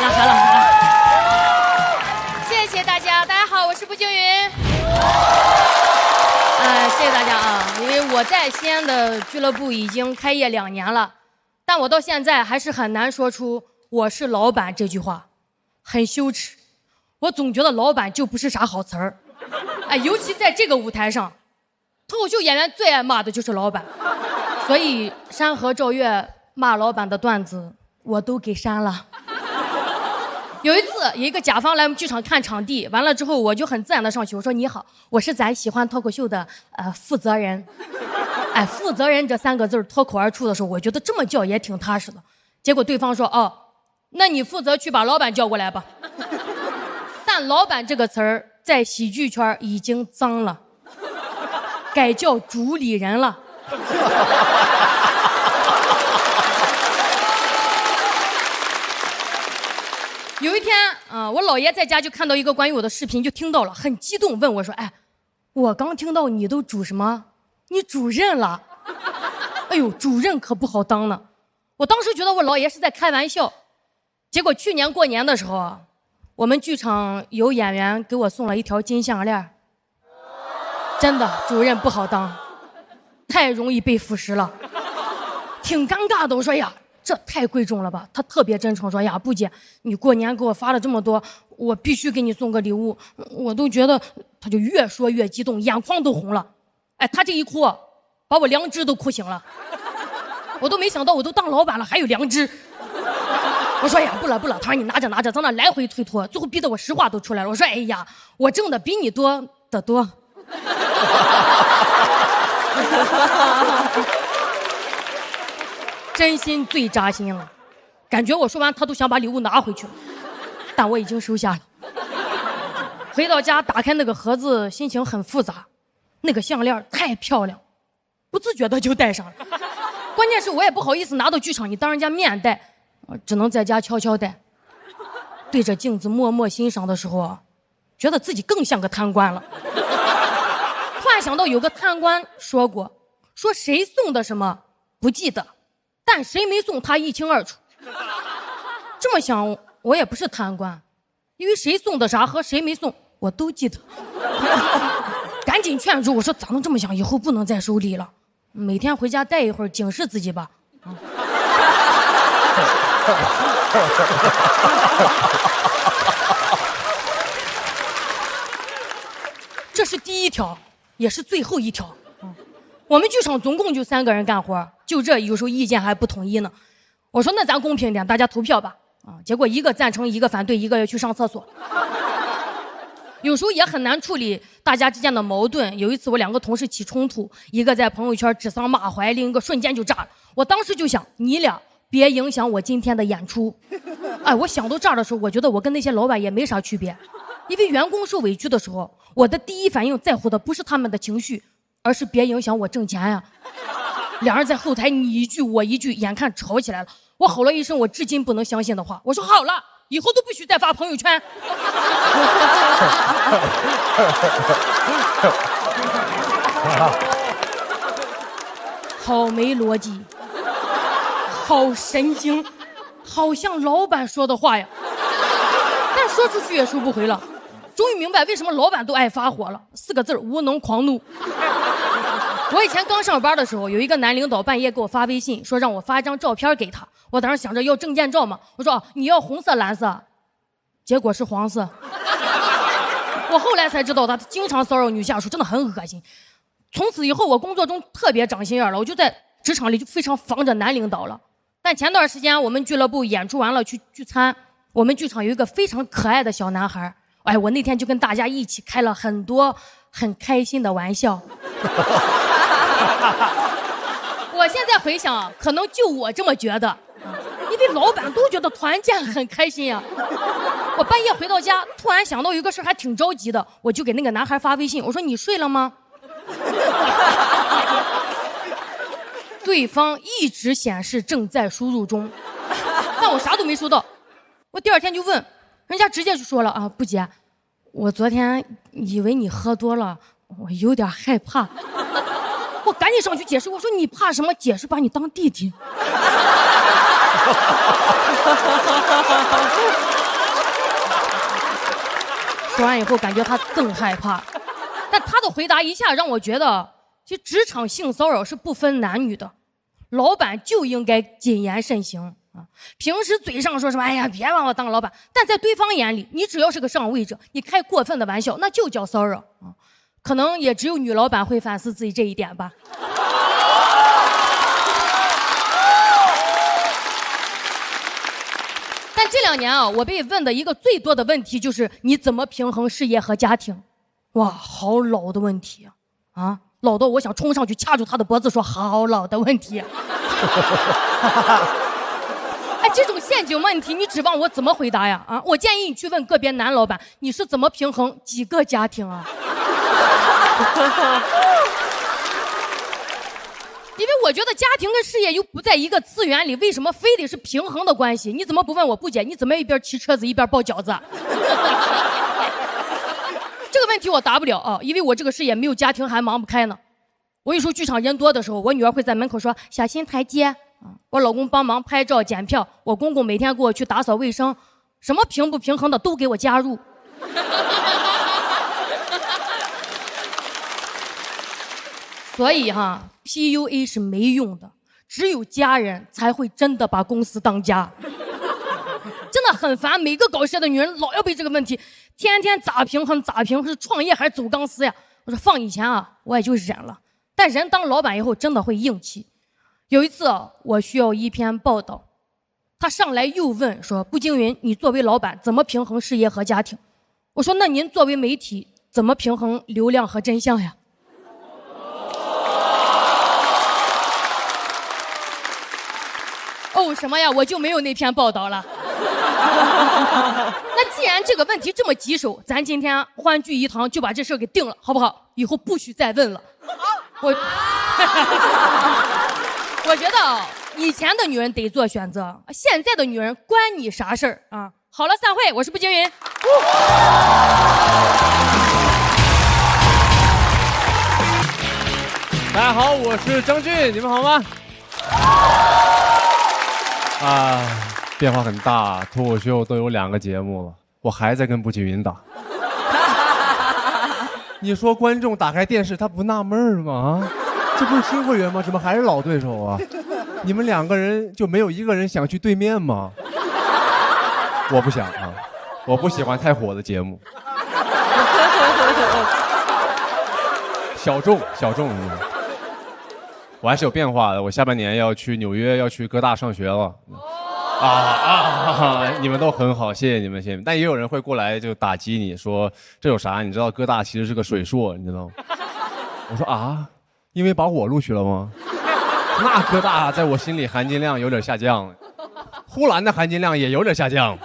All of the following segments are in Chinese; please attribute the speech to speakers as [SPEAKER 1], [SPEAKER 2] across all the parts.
[SPEAKER 1] 了，谢谢大家，大家好，我是步惊云。谢谢大家啊！因为我在西安的俱乐部已经开业2年了，但我到现在还是很难说出我是老板这句话，很羞耻。我总觉得老板就不是啥好词儿，尤其在这个舞台上，脱口秀演员最爱骂的就是老板，所以山河赵月骂老板的段子我都给删了。有一次，有一个甲方来我们剧场看场地，完了之后我就很自然的上去，我说：“你好，我是咱喜欢脱口秀的负责人。”负责人这3个字脱口而出的时候，我觉得这么叫也挺踏实的。结果对方说：“哦，那你负责去把老板叫过来吧。”但老板这个词儿在喜剧圈已经脏了，改叫主理人了。有一天我姥爷在家就看到一个关于我的视频，就听到了，很激动，问我说：“我刚听到你都主什么？你主任了？”哎呦，主任可不好当呢。我当时觉得我姥爷是在开玩笑，结果去年过年的时候我们剧场有演员给我送了一条金项链。真的，主任不好当，太容易被腐蚀了，挺尴尬的。我说：“呀，这太贵重了吧。”他特别真诚说：“呀，布姐，你过年给我发了这么多，我必须给你送个礼物。”我都觉得，他就越说越激动，眼眶都红了。他这一哭把我良知都哭醒了。我都没想到我都当老板了还有良知。我说：“呀，不了。”他说：“你拿着，在那来回推脱，最后逼得我实话都出来了。”我说：“哎呀，我挣的比你多得多。”真心最扎心了，感觉我说完他都想把礼物拿回去了，但我已经收下了。回到家打开那个盒子，心情很复杂。那个项链太漂亮，不自觉的就戴上了。关键是我也不好意思拿到剧场，你当人家面戴，只能在家悄悄戴。对着镜子默默欣赏的时候觉得自己更像个贪官了。突然想到有个贪官说过，说谁送的什么不记得，但谁没送他一清二楚。这么想我也不是贪官，因为谁送的啥和谁没送我都记得。赶紧劝住我说：“咋能这么想？以后不能再收礼了，每天回家待一会儿警示自己吧。”这是第一条，也是最后一条。我们剧场总共就3个人干活，就这有时候意见还不统一呢。我说：“那咱公平点，大家投票吧。”结果一个赞成，一个反对，一个要去上厕所。有时候也很难处理大家之间的矛盾。有一次我2个同事起冲突，一个在朋友圈指桑骂槐，另一个瞬间就炸了。我当时就想，你俩别影响我今天的演出。我想到这儿的时候，我觉得我跟那些老板也没啥区别，因为员工受委屈的时候，我的第一反应在乎的不是他们的情绪，而是别影响我挣钱呀。两人在后台你一句我一句，眼看吵起来了。我吼了一声我至今不能相信的话，我说：“好了，以后都不许再发朋友圈。”好没逻辑，好神经，好像老板说的话呀，但说出去也收不回了。终于明白为什么老板都爱发火了，4个字：无能狂怒。我以前刚上班的时候，有一个男领导半夜给我发微信，说让我发一张照片给他。我当时想着要证件照嘛，我说：“你要红色蓝色？”结果是黄色。我后来才知道他经常骚扰女下属，真的很恶心。从此以后我工作中特别长心眼了，我就在职场里就非常防着男领导了。但前段时间我们俱乐部演出完了去聚餐，我们剧场有一个非常可爱的小男孩，我那天就跟大家一起开了很多很开心的玩笑。我现在回想，可能就我这么觉得，因为老板都觉得团建很开心呀。我半夜回到家，突然想到有个事还挺着急的，我就给那个男孩发微信，我说：“你睡了吗？”对方一直显示正在输入中，但我啥都没收到。我第2天就问，人家直接就说了：“布姐，我昨天以为你喝多了，我有点害怕。”我赶紧上去解释，我说：“你怕什么？解释把你当弟弟。”说完以后，感觉他更害怕。但他的回答一下让我觉得，其实职场性骚扰是不分男女的，老板就应该谨言慎行啊。平时嘴上说什么，哎呀，别把我当老板，但在对方眼里，你只要是个上位者，你开过分的玩笑，那就叫骚扰啊。可能也只有女老板会反思自己这一点吧。但这2年啊，我被问的一个最多的问题就是你怎么平衡事业和家庭？哇，好老的问题啊！老到我想冲上去掐住他的脖子说好老的问题。哎，这种陷阱问题，你指望我怎么回答呀？啊，我建议你去问个别男老板，你是怎么平衡几个家庭啊？因为我觉得家庭跟事业又不在一个资源里，为什么非得是平衡的关系？你怎么不问我不姐，你怎么一边骑车子一边包饺子？这个问题我答不了啊，因为我这个事业没有家庭还忙不开呢。我有时候剧场人多的时候，我女儿会在门口说小心台阶，我老公帮忙拍照检票，我公公每天给我去打扫卫生，什么平不平衡的都给我加入。所以哈 ，PUA 是没用的，只有家人才会真的把公司当家。真的很烦，每个搞事业的女人老要被这个问题，天天咋平衡咋平衡，是创业还是走钢丝呀？我说放以前啊，我也就忍了，但人当老板以后真的会硬气。有一次我需要一篇报道，他上来又问说：“步惊云，你作为老板怎么平衡事业和家庭？”我说：“那您作为媒体怎么平衡流量和真相呀？”哦，什么呀？我就没有那篇报道了。那既然这个问题这么棘手，咱今天欢聚一堂就把这事给定了，好不好？以后不许再问了。我觉得以前的女人得做选择，现在的女人关你啥事儿啊？好了，散会，我是步惊云。
[SPEAKER 2] 大家好，我是张俊，你们好吗？啊，变化很大，脱口秀都有2个节目了，我还在跟步惊云打。你说观众打开电视他不纳闷吗？这不是新会员吗？怎么还是老对手啊？你们2个人就没有一个人想去对面吗？我不想啊，我不喜欢太火的节目。小众，我还是有变化的。我下半年要去纽约，要去哥大上学了。你们都很好，谢谢你们，谢谢你们。但也有人会过来就打击你说这有啥？你知道哥大其实是个水硕，你知道吗？我说啊，因为把我录取了吗？那哥大在我心里含金量有点下降，呼兰的含金量也有点下降。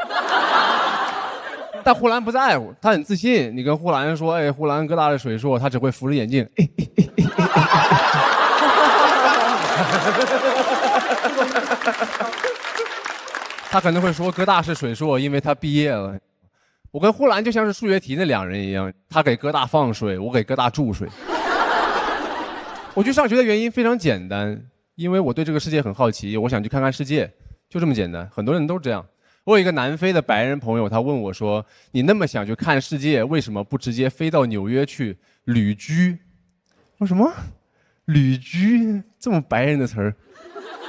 [SPEAKER 2] 但呼兰不在乎，他很自信。你跟呼兰说，哎，呼兰哥大的水硕，他只会扶着眼镜。他可能会说哥大是水硕，因为他毕业了。我跟呼兰就像是数学题那2人一样，他给哥大放水，我给哥大注水。我去上学的原因非常简单，因为我对这个世界很好奇，我想去看看世界，就这么简单。很多人都这样。我有一个南非的白人朋友，他问我说：“你那么想去看世界，为什么不直接飞到纽约去旅居？”我说什么？旅居这么白人的词儿？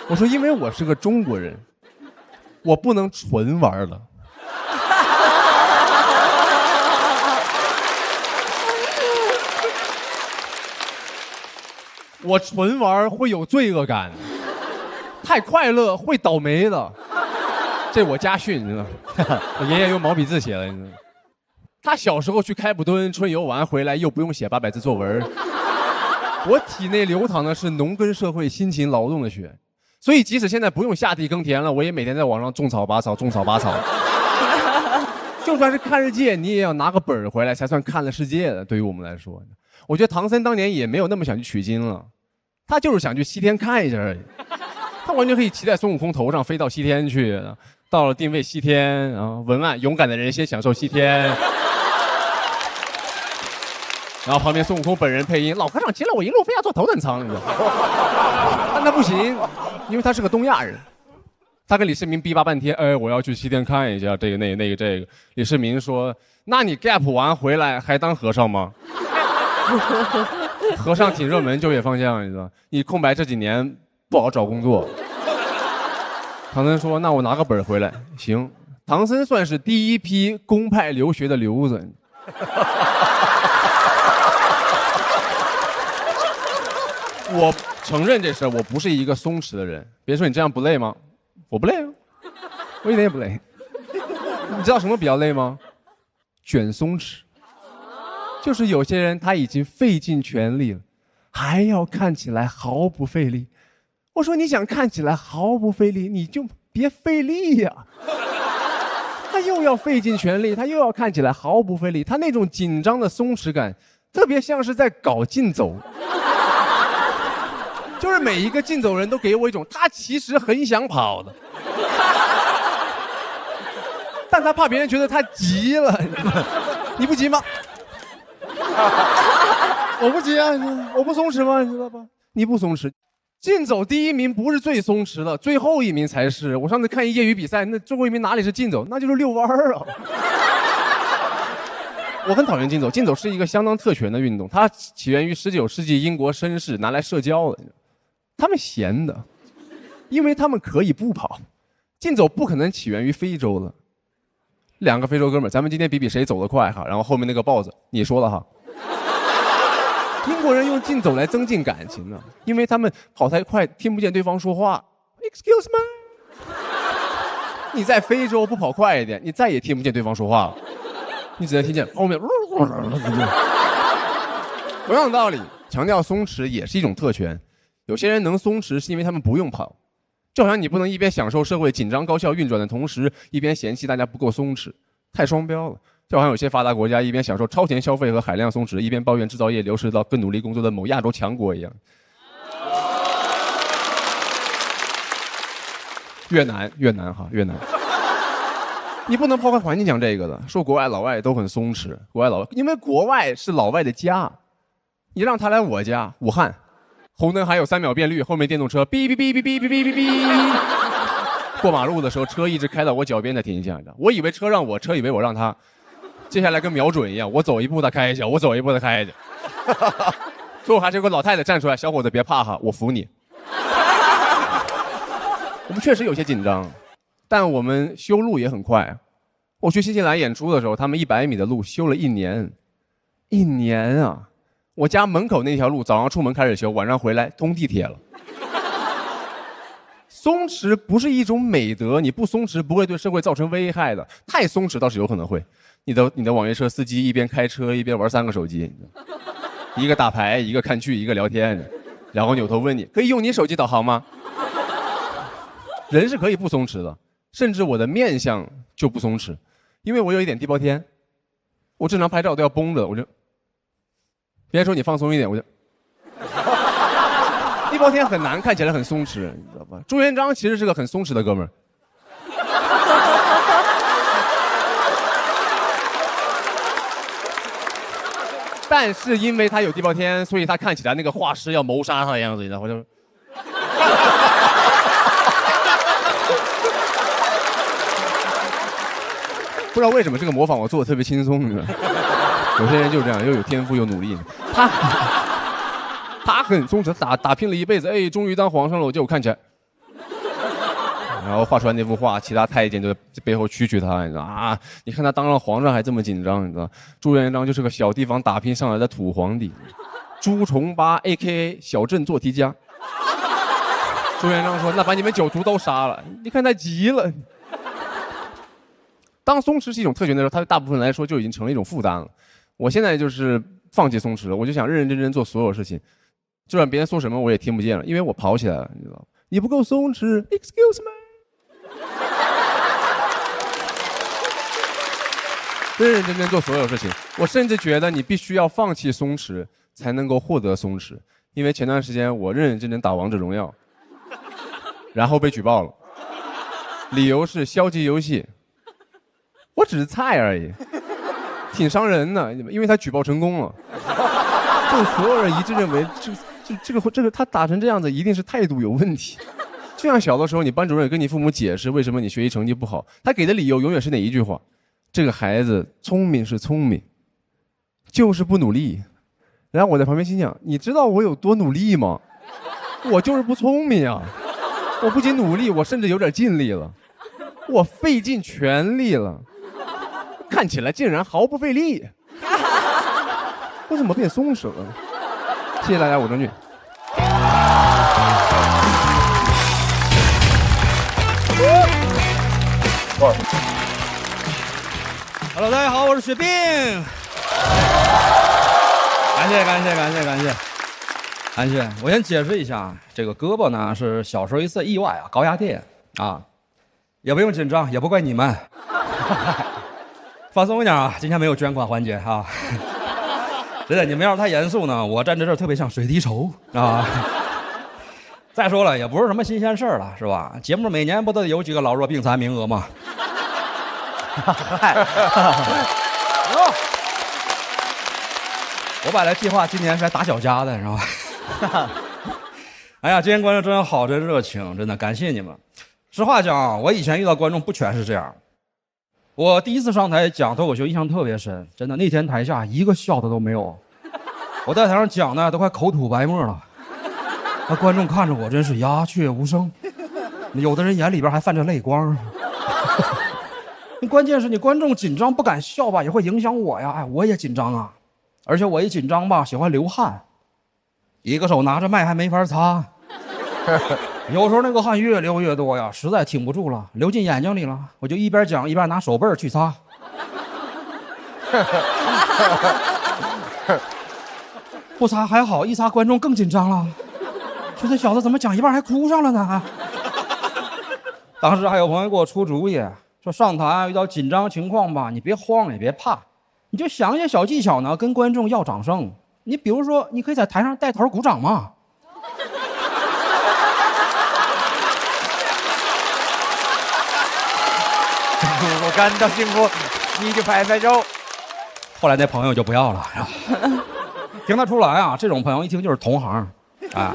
[SPEAKER 2] 我说因为我是个中国人，我不能纯玩了。我纯玩会有罪恶感，太快乐会倒霉的。这我家训，你知道吗？我爷爷用毛笔字写的，你知道吗？他小时候去开普敦春游完回来，又不用写800字作文。我体内流淌的是农耕社会辛勤劳动的血，所以即使现在不用下地耕田了，我也每天在网上种草拔草。就算是看世界，你也要拿个本儿回来才算看了世界的。对于我们来说，我觉得唐僧当年也没有那么想去取经了，他就是想去西天看一下而已。他完全可以骑在孙悟空头上飞到西天去，到了定位西天啊，文案勇敢的人先享受西天。然后旁边孙悟空本人配音，老和尚骑了我一路非要坐头等舱，你知道吗？但他不行，因为他是个东亚人。他跟李世民逼巴半天，哎，我要去西天看一下这个那个这个。李世民说：“那你 gap 完回来还当和尚吗？”和尚挺热门，就业方向，你知道？你空白这几年不好找工作。唐僧说：“那我拿个本回来。”行，唐僧算是第一批公派留学的留子。我承认这事，我不是一个松弛的人。别说你这样不累吗？我不累啊，我一点也不累。你知道什么比较累吗？卷松弛。就是有些人他已经费尽全力了，还要看起来毫不费力。我说你想看起来毫不费力，你就别费力呀。他又要费尽全力，他又要看起来毫不费力，他那种紧张的松弛感，特别像是在搞竞走。就是每一个竞走人都给我一种他其实很想跑的，但他怕别人觉得他急了。你不急吗？我不急啊，我不松弛吗？你知道吧？你不松弛，竞走第一名不是最松弛的，最后一名才是。我上次看一业余比赛，那最后一名哪里是竞走，那就是遛弯儿啊。我很讨厌竞走，竞走是一个相当特权的运动，它起源于19世纪英国绅士拿来社交的。他们闲的，因为他们可以不跑。竞走不可能起源于非洲的。两个非洲哥们儿，咱们今天比比谁走得快哈，然后后面那个豹子你说了哈。英国人用竞走来增进感情呢，因为他们跑太快听不见对方说话。Excuse me。你在非洲不跑快一点，你再也听不见对方说话了，你只能听见后面。同样的道理，强调松弛也是一种特权。有些人能松弛是因为他们不用跑，就好像你不能一边享受社会紧张高效运转的同时，一边嫌弃大家不够松弛，太双标了。就好像有些发达国家一边享受超前消费和海量松弛，一边抱怨制造业流失到更努力工作的某亚洲强国一样。越南哈，越南。你不能抛开环境讲这个的，说国外老外都很松弛，国外老外，因为国外是老外的家，你让他来我家武汉。红灯还有3秒变绿，后面电动车哔哔哔哔哔哔哔哔哔。过马路的时候，车一直开到我脚边才停下的。我以为车让我，车以为我让他。接下来跟瞄准一样，我走一步他开一脚，我走一步他开一脚。最后还是有个老太太站出来，小伙子别怕哈，我扶你。我们确实有些紧张，但我们修路也很快。我去新西兰演出的时候，他们100米的路修了1年，1年啊！我家门口那条路早上出门开始修，晚上回来通地铁了。松弛不是一种美德，你不松弛不会对社会造成危害的，太松弛倒是有可能会。你的网约车司机一边开车一边玩3个手机，一个打牌，一个看剧，一个聊天，然后扭头问你可以用你手机导航吗？人是可以不松弛的，甚至我的面相就不松弛，因为我有一点地包天，我正常拍照都要绷着，我就。别人说你放松一点，我就地包天很难看起来很松弛，你知道吧？朱元璋其实是个很松弛的哥们儿。但是因为他有地包天，所以他看起来那个画师要谋杀他的样子，你知道吗？不知道为什么这个模仿我做的特别轻松，你知道吗？有些人就这样，又有天赋又努力。他很松弛，打拼了一辈子，哎，终于当皇上了，结果看起来，然后画出来那幅画，其他太监就在背后蛐他，你知道啊？你看他当上皇上还这么紧张，你知道？朱元璋就是个小地方打拼上来的土皇帝，朱重八 AKA 小镇做题家。朱元璋说：“那把你们9族都杀了。”你看他急了。当松弛是一种特权的时候，它对大部分人来说就已经成了一种负担了。我现在就是放弃松弛了，我就想认认真真做所有事情，就算别人说什么我也听不见了，因为我跑起来了，你知道吗？你不够松弛 ，excuse me。认认真真做所有事情，我甚至觉得你必须要放弃松弛，才能够获得松弛。因为前段时间我认认真真打王者荣耀，然后被举报了，理由是消极游戏。我只是菜而已，挺伤人的，因为他举报成功了，就所有人一致认为这个他打成这样子一定是态度有问题。就像小的时候，你班主任跟你父母解释为什么你学习成绩不好，他给的理由永远是哪一句话？这个孩子聪明是聪明，就是不努力。然后我在旁边心想，你知道我有多努力吗？我就是不聪明啊！我不仅努力，我甚至有点尽力了，我费尽全力了，看起来竟然毫不费力。我怎么变松弛了？谢谢大家，我张俊。
[SPEAKER 3] Hello， 大家好，我是雪冰。感谢。我先解释一下，这个胳膊呢是小时候一次意外啊，高压电啊，也不用紧张，也不怪你们，放松一点啊，今天没有捐款环节啊。真的，你们要是太严肃呢，我站在这儿特别像水滴筹啊。再说了，也不是什么新鲜事儿了，是吧？节目每年不都有几个老弱病残名额吗？我本来计划今年是来打小家的，是吧？哎呀，今天观众真好，真热情，真的感谢你们。实话讲，我以前遇到观众不全是这样。我第一次上台讲脱口秀，印象特别深，真的，那天台下一个笑的都没有。我在台上讲呢，都快口吐白沫了。那观众看着我真是鸦雀无声，有的人眼里边还泛着泪光。关键是你观众紧张不敢笑吧，也会影响我呀。哎，我也紧张啊，而且我一紧张吧，喜欢流汗，一个手拿着麦还没法擦，有时候那个汗越流越多呀，实在挺不住了，流进眼睛里了，我就一边讲一边拿手背去擦。不擦还好，一擦观众更紧张了，说这小子怎么讲一半还哭上了呢？当时还有朋友给我出主意，说上台遇到紧张情况吧，你别慌也别怕，你就想一些小技巧呢，跟观众要掌声。你比如说，你可以在台上带头鼓掌嘛。
[SPEAKER 4] 我感到幸福，你就拍拍手。
[SPEAKER 3] 后来那朋友就不要了，听得出来啊，这种朋友一听就是同行，啊，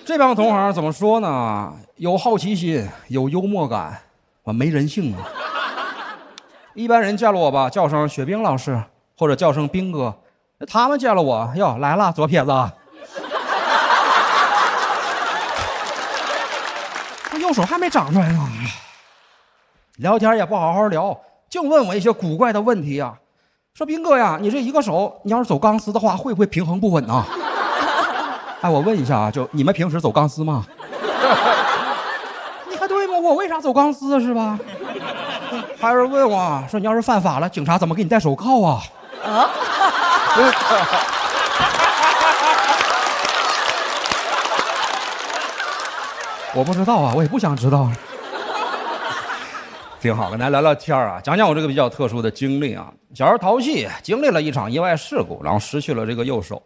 [SPEAKER 3] 这帮同行怎么说呢？有好奇心，有幽默感，没人性啊。一般人见了我吧，叫声雪冰老师，或者叫声冰哥。他们见了我，哟，来了，左撇子。我右手还没长出来呢。聊天也不好好聊，净问我一些古怪的问题啊。说斌哥呀，你这一个手，你要是走钢丝的话，会不会平衡不稳啊？哎，我问一下啊，就你们平时走钢丝吗？你看对吗？我为啥走钢丝是吧？还有人问我说，你要是犯法了，警察怎么给你戴手铐啊？啊？我不知道啊，我也不想知道。挺好，跟大家聊聊天啊，讲讲我这个比较特殊的经历啊。小时候淘气，经历了一场意外事故，然后失去了这个右手。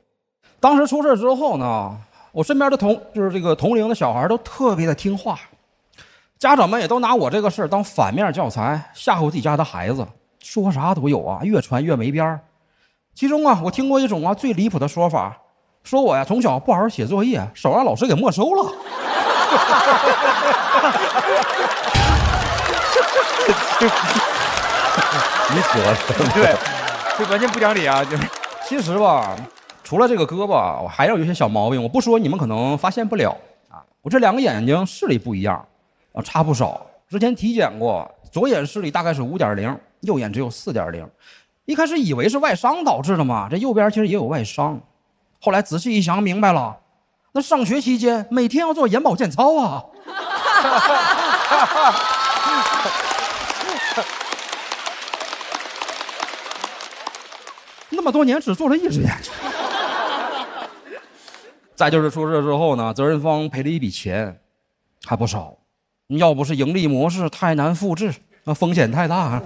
[SPEAKER 3] 当时出事之后呢，我身边的同龄的小孩都特别的听话，家长们也都拿我这个事儿当反面教材，吓唬自己家的孩子，说啥都有啊，越传越没边儿。其中啊，我听过一种最离谱的说法，说我呀从小不好好写作业，手让老师给没收了。
[SPEAKER 4] 你死了，对，这完全不讲理啊！就是，
[SPEAKER 3] 其实吧，除了这个胳膊，我还有一些小毛病，我不说你们可能发现不了啊。我这两个眼睛视力不一样，差不少。之前体检过，左眼视力大概是5.0，右眼只有4.0。一开始以为是外伤导致的嘛，这右边其实也有外伤。后来仔细一想明白了，那上学期间每天要做眼保健操啊。那么多年只做了一只眼睛。再就是出事之后呢，责任方赔了一笔钱，还不少。要不是盈利模式太难复制，那风险太大。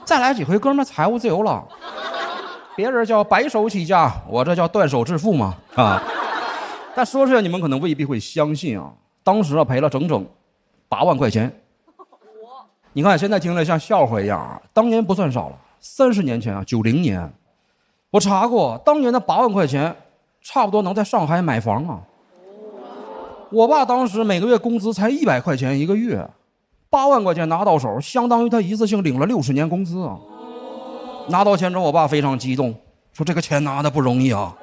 [SPEAKER 3] 再来几回，哥们财务自由了。别人叫白手起家，我这叫断手致富嘛啊！但说出来你们可能未必会相信啊。当时赔了整整8万块钱。你看现在听着像笑话一样啊，当年不算少了。30年前啊，90年，我查过，当年的8万块钱，差不多能在上海买房啊。我爸当时每个月工资才100块钱一个月，8万块钱拿到手，相当于他一次性领了60年工资啊。拿到钱之后，我爸非常激动，说这个钱拿的不容易啊，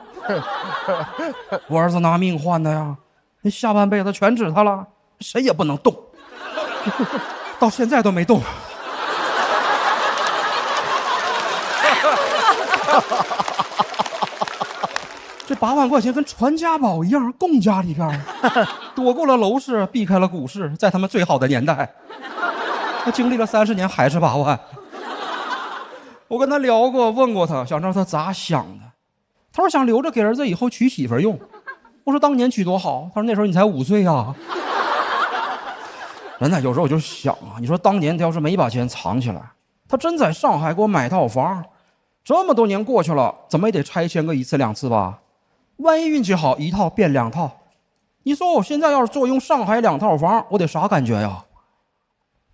[SPEAKER 3] 我儿子拿命换的呀，你下半辈子全指他了，谁也不能动，到现在都没动。这8万块钱跟传家宝一样，供家里边，躲过了楼市，避开了股市，在他们最好的年代，他经历了30年还是8万。我跟他聊过，问过他，想知道他咋想的。他说想留着给儿子以后娶媳妇用。我说当年娶多好。他说那时候你才5岁呀。真的，有时候我就想啊，你说当年他要是没把钱藏起来，他真在上海给我买套房，这么多年过去了，怎么也得拆迁个1次2次吧。万一运气好，1套变2套，你说我现在要是坐拥上海2套房，我得啥感觉呀？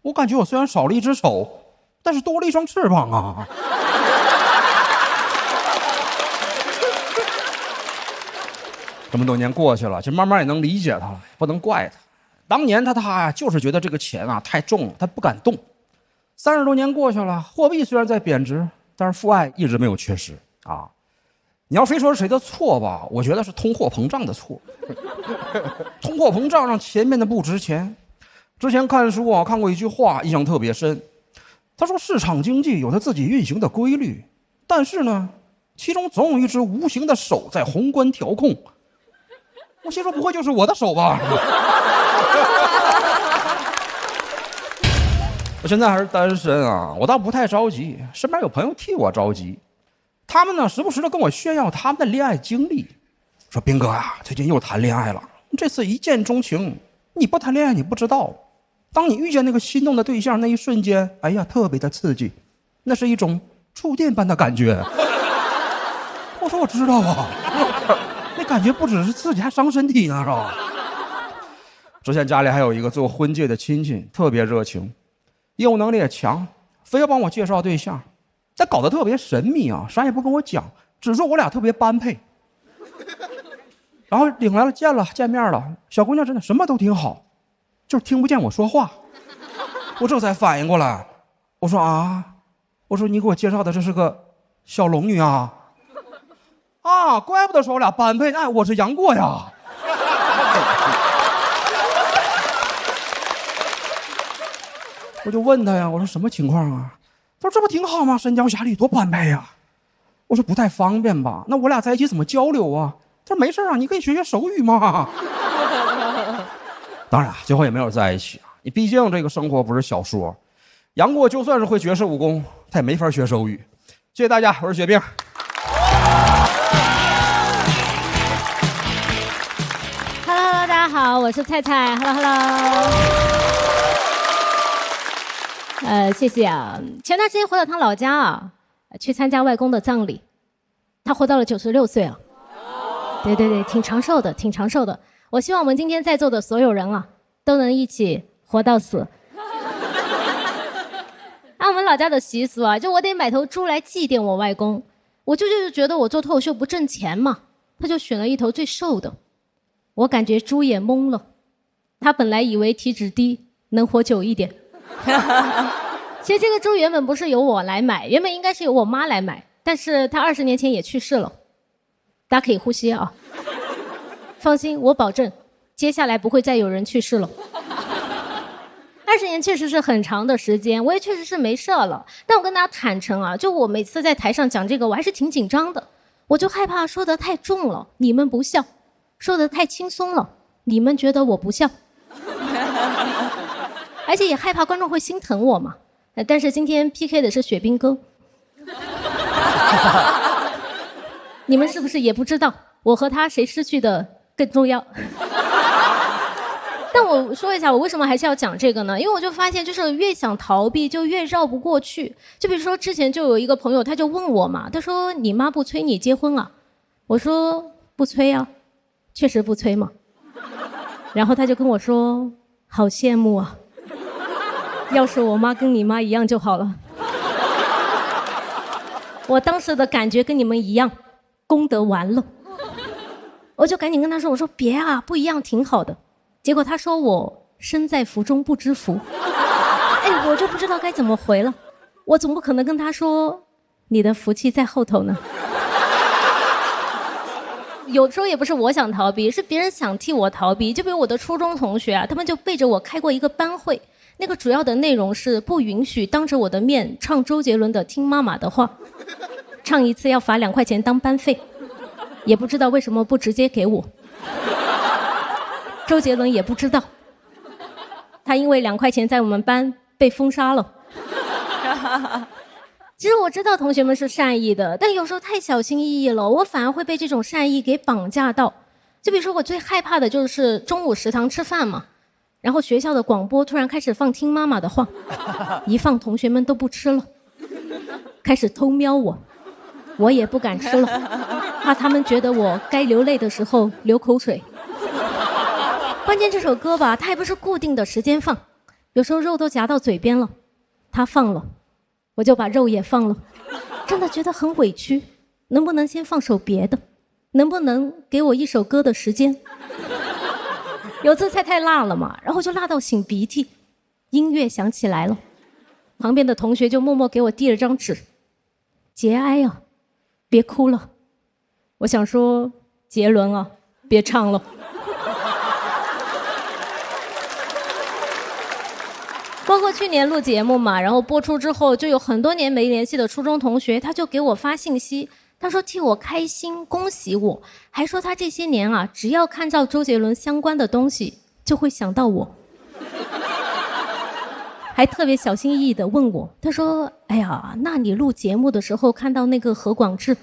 [SPEAKER 3] 我感觉我虽然少了一只手，但是多了一双翅膀啊！这么多年过去了，就慢慢也能理解他了，不能怪他。当年他呀，就是觉得这个钱啊太重了，他不敢动。30多年过去了，货币虽然在贬值，但是父爱一直没有缺失啊。你要非说是谁的错吧，我觉得是通货膨胀的错。通货膨胀让钱变得不值钱。之前看书啊，看过一句话，印象特别深。他说市场经济有它自己运行的规律，但是呢，其中总有一只无形的手在宏观调控。我心说不会就是我的手吧？我现在还是单身啊，我倒不太着急，身边有朋友替我着急。他们呢，时不时的跟我炫耀他们的恋爱经历，说斌哥啊，最近又谈恋爱了，这次一见钟情。你不谈恋爱你不知道，当你遇见那个心动的对象那一瞬间，哎呀，特别的刺激，那是一种触电般的感觉。我说我知道啊，那感觉不只是刺激，还伤身体呢，是吧？之前家里还有一个做婚介的亲戚，特别热情，业务能力也强，非要帮我介绍对象。但搞得特别神秘啊，啥也不跟我讲，只说我俩特别般配。然后领来了，见面了，小姑娘真的什么都挺好，就是听不见我说话。我这才反应过来，我说啊，我说你给我介绍的这是个小龙女啊，啊，怪不得说我俩般配，哎，我是杨过呀。我就问他呀，我说什么情况啊？他说这不挺好吗？神雕侠侣多般配呀。我说不太方便吧？那我俩在一起怎么交流啊？他说没事啊，你可以学学手语嘛。当然，最后也没有在一起啊。你毕竟这个生活不是小说。杨过就算是会绝世武功，他也没法学手语。谢谢大家，我是雪冰。
[SPEAKER 5] Hello， 大家好，我是菜菜。Hello。谢谢啊。前段时间回到他老家啊，去参加外公的葬礼，他活到了96岁啊。对对对，挺长寿的，挺长寿的。我希望我们今天在座的所有人啊，都能一起活到死。按我们老家的习俗啊，就我得买头猪来祭奠我外公。我舅舅就觉得我做脱口秀不挣钱嘛，他就选了一头最瘦的。我感觉猪也懵了，他本来以为体脂低能活久一点。其实这个猪原本不是由我来买，原本应该是由我妈来买，但是她20年前也去世了。大家可以呼吸啊，放心，我保证接下来不会再有人去世了。20年确实是很长的时间，我也确实是没事了。但我跟大家坦诚啊，就我每次在台上讲这个，我还是挺紧张的。我就害怕说得太重了，你们不笑；说得太轻松了，你们觉得我不笑。而且也害怕观众会心疼我嘛。但是今天 PK 的是雪冰哥。你们是不是也不知道我和他谁失去的更重要？但我说一下，我为什么还是要讲这个呢？因为我就发现，就是越想逃避，就越绕不过去。就比如说之前就有一个朋友，他就问我嘛，他说：“你妈不催你结婚啊？”我说：“不催啊，确实不催嘛。”然后他就跟我说：“好羡慕啊，要是我妈跟你妈一样就好了。”我当时的感觉跟你们一样。功德完了，我就赶紧跟他说：“我说别啊，不一样挺好的。”结果他说我身在福中不知福。哎，我就不知道该怎么回了。我总不可能跟他说你的福气在后头呢。有时候也不是我想逃避，是别人想替我逃避。就比如我的初中同学啊，他们就背着我开过一个班会，那个主要的内容是不允许当着我的面唱周杰伦的《听妈妈的话》，唱一次要罚2块钱当班费，也不知道为什么不直接给我。周杰伦也不知道，他因为2块钱在我们班被封杀了。其实我知道同学们是善意的，但有时候太小心翼翼了，我反而会被这种善意给绑架到。就比如说我最害怕的就是中午食堂吃饭嘛，然后学校的广播突然开始放听妈妈的话，一放同学们都不吃了，开始偷瞄我，我也不敢吃了，怕他们觉得我该流泪的时候流口水。关键这首歌吧，它也不是固定的时间放，有时候肉都夹到嘴边了，它放了我就把肉也放了，真的觉得很委屈。能不能先放首别的？能不能给我一首歌的时间？有次菜太辣了嘛，然后就辣到擤鼻涕，音乐响起来了，旁边的同学就默默给我递了张纸，节哀啊，别哭了。我想说，杰伦啊，别唱了。包括去年录节目嘛，然后播出之后，就有很多年没联系的初中同学，他就给我发信息，他说替我开心，恭喜我，还说他这些年啊，只要看到周杰伦相关的东西，就会想到我，还特别小心翼翼地问我，他说：“哎呀，那你录节目的时候看到那个何广智？”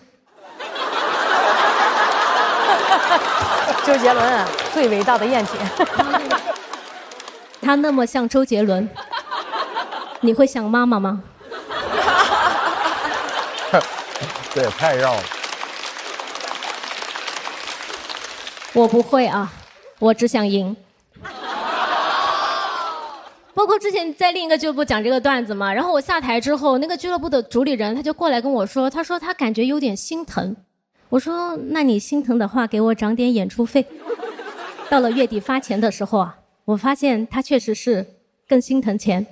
[SPEAKER 1] 周杰伦啊，最伟大的赝品。
[SPEAKER 5] 他那么像周杰伦，你会想妈妈吗？
[SPEAKER 4] 这也太绕了。
[SPEAKER 5] 我不会啊，我只想赢。包括之前在另一个俱乐部讲这个段子嘛，然后我下台之后，那个俱乐部的主理人他就过来跟我说，他说他感觉有点心疼。我说那你心疼的话，给我涨点演出费。到了月底发钱的时候啊，我发现他确实是更心疼钱。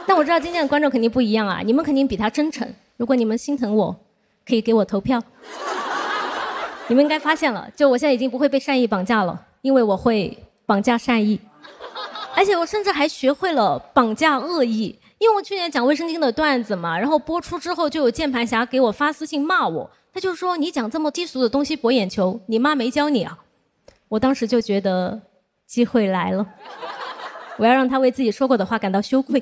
[SPEAKER 5] 但我知道今天的观众肯定不一样啊，你们肯定比他真诚。如果你们心疼我，可以给我投票。你们应该发现了，就我现在已经不会被善意绑架了，因为我会绑架善意，而且我甚至还学会了绑架恶意。因为我去年讲卫生巾的段子嘛，然后播出之后就有键盘侠给我发私信骂我，他就说你讲这么低俗的东西博眼球，你妈没教你啊。我当时就觉得机会来了，我要让他为自己说过的话感到羞愧。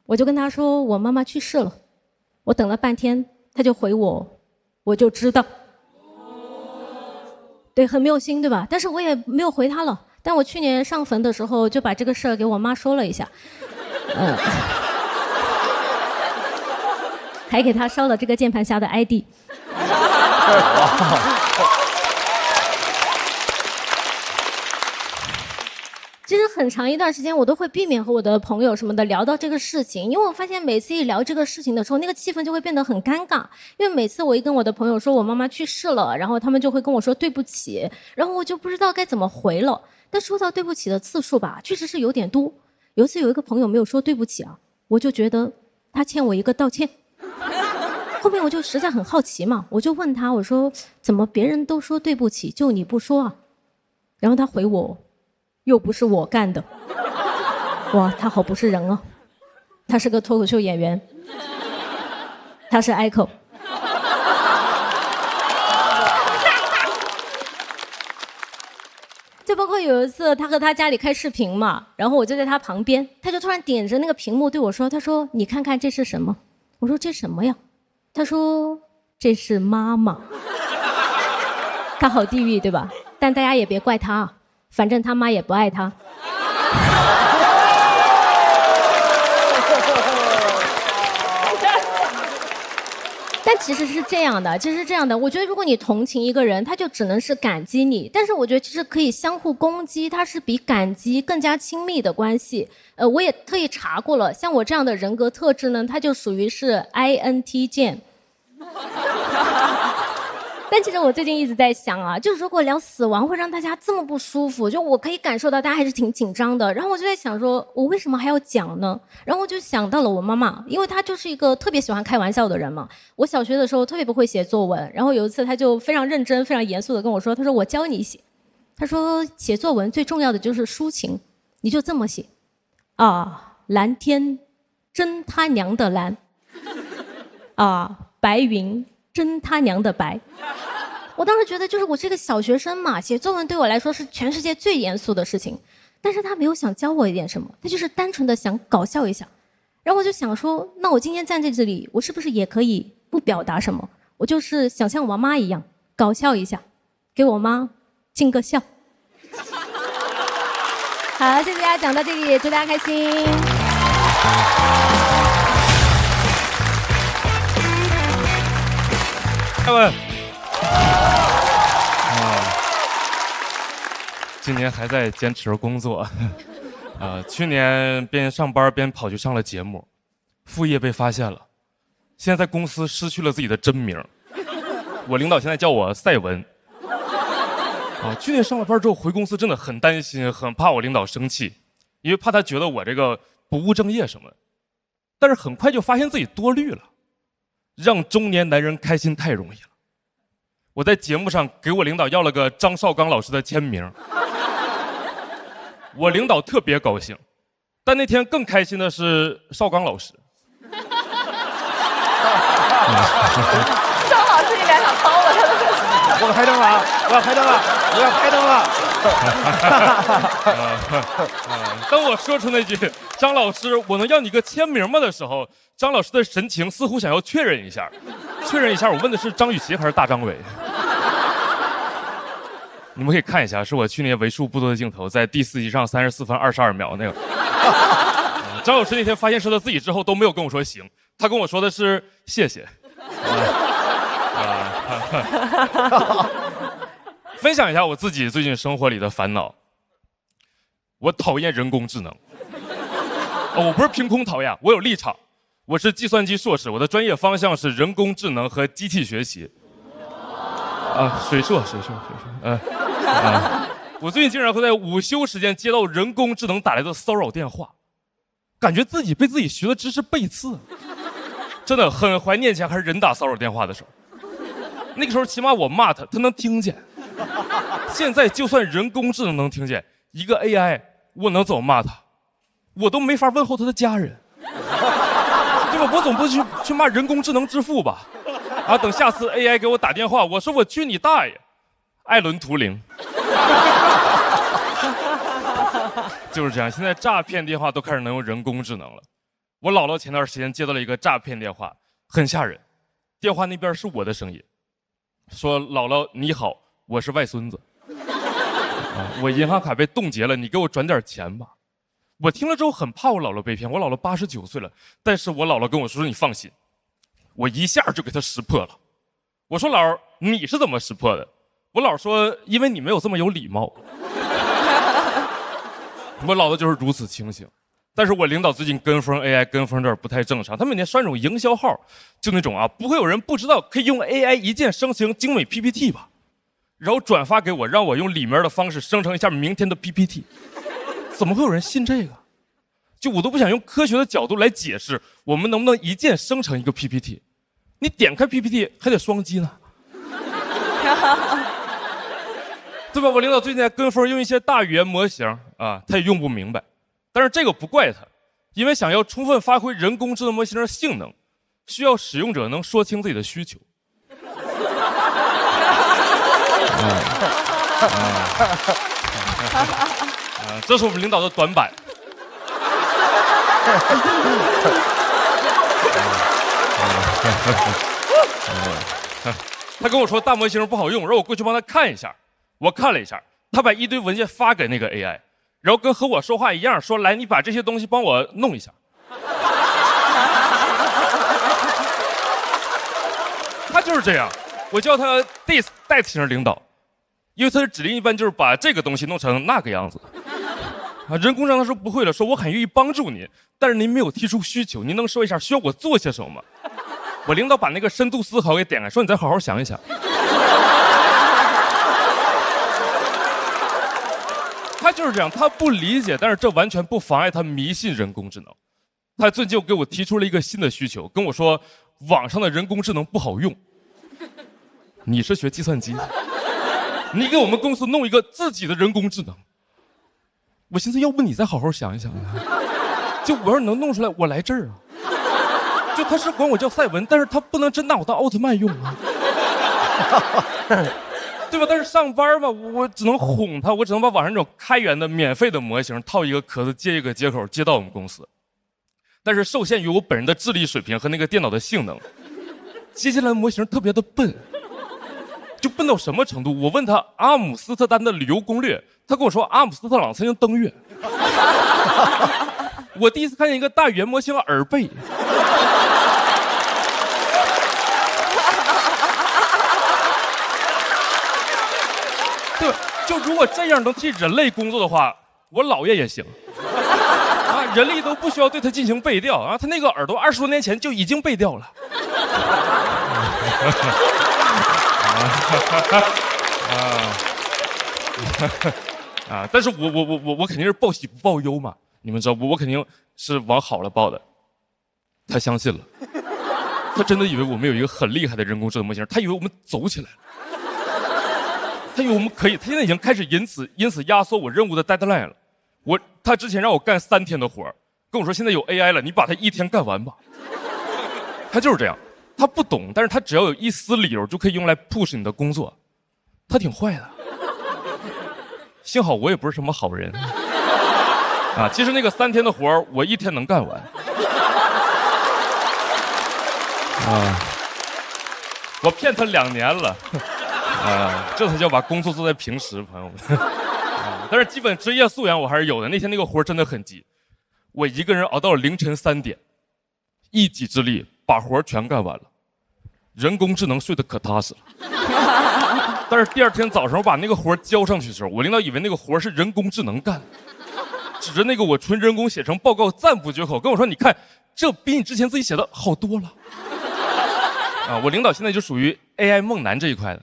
[SPEAKER 5] 我就跟他说我妈妈去世了，我等了半天他就回我，我就知道。对，很没有心对吧？但是我也没有回他了。但我去年上坟的时候就把这个事儿给我妈说了一下，还给他烧了这个键盘侠的 ID。其实很长一段时间我都会避免和我的朋友什么的聊到这个事情，因为我发现每次一聊这个事情的时候，那个气氛就会变得很尴尬。因为每次我一跟我的朋友说我妈妈去世了，然后他们就会跟我说对不起，然后我就不知道该怎么回了。但说到对不起的次数吧，确实是有点多。有一次有一个朋友没有说对不起啊，我就觉得他欠我一个道歉。后面我就实在很好奇嘛，我就问他，我说怎么别人都说对不起，就你不说啊？然后他回我，又不是我干的。哇，他好不是人啊，他是个脱口秀演员，他是 Echo。就包括有一次他和他家里开视频嘛，然后我就在他旁边，他就突然点着那个屏幕对我说，他说你看看这是什么？我说这什么呀？他说这是妈妈。他好地狱对吧？但大家也别怪他啊，反正他妈也不爱他。但其实是这样的，我觉得如果你同情一个人，他就只能是感激你。但是我觉得其实可以相互攻击，它是比感激更加亲密的关系。我也特意查过了，像我这样的人格特质呢，它就属于是 INT 键。但其实我最近一直在想啊，就如果聊死亡会让大家这么不舒服，就我可以感受到大家还是挺紧张的。然后我就在想说，我为什么还要讲呢？然后我就想到了我妈妈，因为她就是一个特别喜欢开玩笑的人嘛。我小学的时候特别不会写作文，然后有一次她就非常认真、非常严肃的跟我说，她说我教你写。她说写作文最重要的就是抒情，你就这么写啊，蓝天真他娘的蓝啊，白云真他娘的白。我当时觉得，就是我这个小学生嘛，写作文对我来说是全世界最严肃的事情。但是他没有想教我一点什么，他就是单纯的想搞笑一下。然后我就想说，那我今天站在这里，我是不是也可以不表达什么？我就是想像我妈一样，搞笑一下，给我妈尽个孝。好，谢谢大家讲到这里，祝大家开心。
[SPEAKER 6] 凯文，今年还在坚持工作，去年边上班边跑去上了节目，副业被发现了，现在在公司失去了自己的真名，我领导现在叫我赛文。去年上了班之后回公司真的很担心，很怕我领导生气，因为怕他觉得我这个不务正业什么的，但是很快就发现自己多虑了，让中年男人开心太容易了。我在节目上给我领导要了个张绍刚老师的签名，我领导特别高兴，但那天更开心的是绍刚老师。
[SPEAKER 7] 邵老师，你俩想掏我他的？
[SPEAKER 4] 我要开灯了啊！我要开灯了！我要开灯了！
[SPEAKER 6] 当我说出那句“张老师，我能要你个签名吗”的时候，张老师的神情似乎想要确认一下。我问的是张雨绮还是大张伟？你们可以看一下，是我去年为数不多的镜头，在第4集上34分22秒那个。张老师那天发现是他自己之后都没有跟我说行，他跟我说的是谢谢。分享一下我自己最近生活里的烦恼。我讨厌人工智能。我不是凭空讨厌，我有立场。我是计算机硕士，我的专业方向是人工智能和机器学习。水硕。我最近经常会在午休时间接到人工智能打来的骚扰电话，感觉自己被自己学的知识背刺，真的很怀念以前还是人打骚扰电话的时候。那个时候起码我骂他，他能听见。现在就算人工智能能听见，一个 AI， 我能怎么骂他？我都没法问候他的家人，对吧？我总不去骂人工智能之父吧？等下次 AI 给我打电话，我说我去你大爷，艾伦图灵。就是这样，现在诈骗电话都开始能用人工智能了。我姥姥前段时间接到了一个诈骗电话，很吓人。电话那边是我的声音，说：“姥姥你好，我是外孙子，我银行卡被冻结了，你给我转点钱吧。”我听了之后很怕我姥姥被骗，我姥姥89岁了，但是我姥姥跟我说：“你放心。”我一下就给她识破了。我说：“姥儿，你是怎么识破的？”我姥说：“因为你没有这么有礼貌。”我姥姥就是如此清醒。但是我领导最近跟风 AI 跟风这儿不太正常，他每天刷那种营销号，就那种不会有人不知道可以用 AI 一键生成精美 PPT 吧，然后转发给我，让我用里面的方式生成一下明天的 PPT。怎么会有人信这个？就我都不想用科学的角度来解释，我们能不能一键生成一个 PPT？ 你点开 PPT 还得双击呢，对吧？我领导最近在跟风用一些大语言模型他也用不明白。但是这个不怪他，因为想要充分发挥人工智能模型的性能，需要使用者能说清自己的需求。这是我们领导的短板。他跟我说大模型不好用，让我过去帮他看一下。我看了一下，他把一堆文件发给那个 AI。然后跟和我说话一样，说来你把这些东西帮我弄一下。他就是这样，我叫他 this 代替型领导，因为他的指令一般就是把这个东西弄成那个样子。人工智能他说不会了，说我很愿意帮助您，但是您没有提出需求，您能说一下需要我做些什么吗？我领导把那个深度思考给点开，说你再好好想一想。就是这样，他不理解，但是这完全不妨碍他迷信人工智能。他最近又给我提出了一个新的需求，跟我说网上的人工智能不好用。你是学计算机的，你给我们公司弄一个自己的人工智能。我寻思，要不你再好好想一想啊。就我要是能弄出来，我来这儿啊。就他是管我叫赛文，但是他不能真拿我当奥特曼用啊。对吧？但是上班吧，我只能哄他，我只能把网上这种开源的免费的模型套一个壳子接一个接口接到我们公司。但是受限于我本人的智力水平和那个电脑的性能，接下来的模型特别的笨，就笨到什么程度？我问他阿姆斯特丹的旅游攻略，他跟我说阿姆斯特朗曾经登月。我第一次看见一个大语言模型耳背。对，就如果这样能替人类工作的话，我姥爷也行。啊，人力都不需要对他进行背调啊，他那个耳朵20多年前就已经背调了。但是我肯定是报喜不报忧嘛，你们知道我肯定是往好了报的。他相信了，他真的以为我们有一个很厉害的人工智能模型，他以为我们走起来了。他以为我们可以，他现在已经开始因此压缩我任务的 deadline 了。他之前让我干3天的活，跟我说现在有 AI 了，你把它1天干完吧。他就是这样，他不懂，但是他只要有一丝理由就可以用来 push 你的工作，他挺坏的。幸好我也不是什么好人啊，其实那个3天的活我1天能干完。我骗他2年了。这才叫把工作做在平时，朋友们。但是基本职业素养我还是有的。那天那个活真的很急，我一个人熬到了凌晨3点，一己之力把活全干完了。人工智能睡得可踏实了。但是第2天早上我把那个活交上去的时候，我领导以为那个活是人工智能干，指着那个我纯人工写成报告赞不绝口，跟我说：“你看，这比你之前自己写的好多了。”我领导现在就属于 AI 梦男这一块的。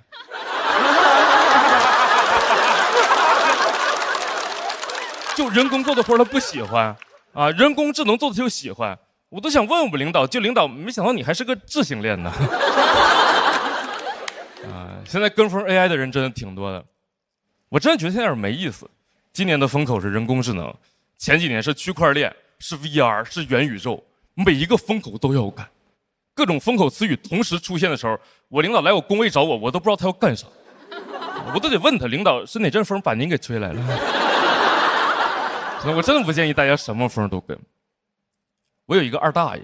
[SPEAKER 6] 就人工做的活他不喜欢啊，人工智能做的就喜欢。我都想问我们领导，就领导没想到你还是个智性恋呢。现在跟风 AI 的人真的挺多的，我真的觉得现在有点没意思。今年的风口是人工智能，前几年是区块链，是 VR， 是元宇宙，每一个风口都要干。各种风口词语同时出现的时候，我领导来我工位找我，我都不知道他要干啥，我都得问他，领导是哪阵风把您给吹来了？我真的不建议大家什么风都跟。我有一个二大爷，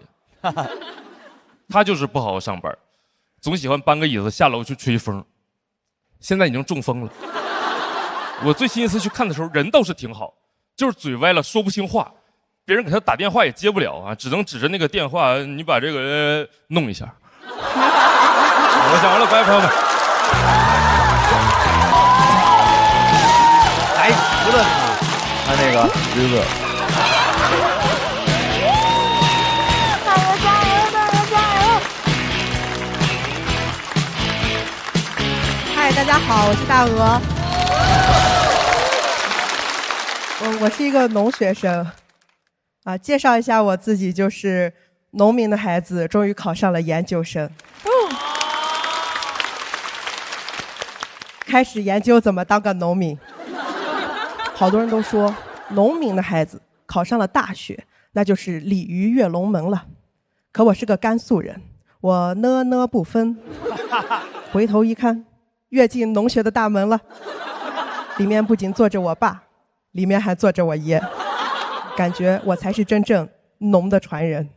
[SPEAKER 6] 他就是不好好上班，总喜欢搬个椅子下楼去吹风，现在已经中风了。我最新一次去看的时候，人倒是挺好，就是嘴歪了，说不清话，别人给他打电话也接不了啊，只能指着那个电话，你把这个弄一下。我讲完了，拜，朋友们。
[SPEAKER 4] 还值了呢。他那个橘子，
[SPEAKER 7] 加油加油加油加油！
[SPEAKER 8] 嗨，大家好，我是大鹅。我是一个农学生，介绍一下我自己，就是农民的孩子，终于考上了研究生。开始研究怎么当个农民。好多人都说，农民的孩子考上了大学，那就是鲤鱼跃龙门了。可我是个甘肃人，我呢不分。回头一看，跃进农学的大门了，里面不仅坐着我爸，里面还坐着我爷，感觉我才是真正农的传人。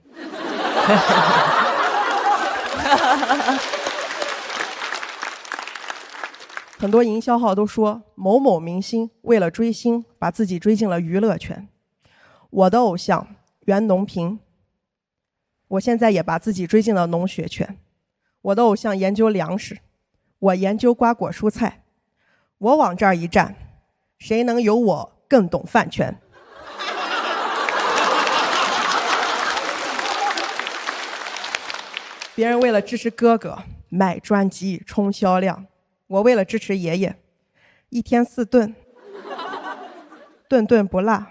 [SPEAKER 8] 很多营销号都说某某明星为了追星，把自己追进了娱乐圈。我的偶像袁隆平，我现在也把自己追进了农学圈。我的偶像研究粮食，我研究瓜果蔬菜。我往这儿一站，谁能有我更懂饭圈？别人为了支持哥哥买专辑冲销量，我为了支持爷爷，1天4顿。顿顿不落。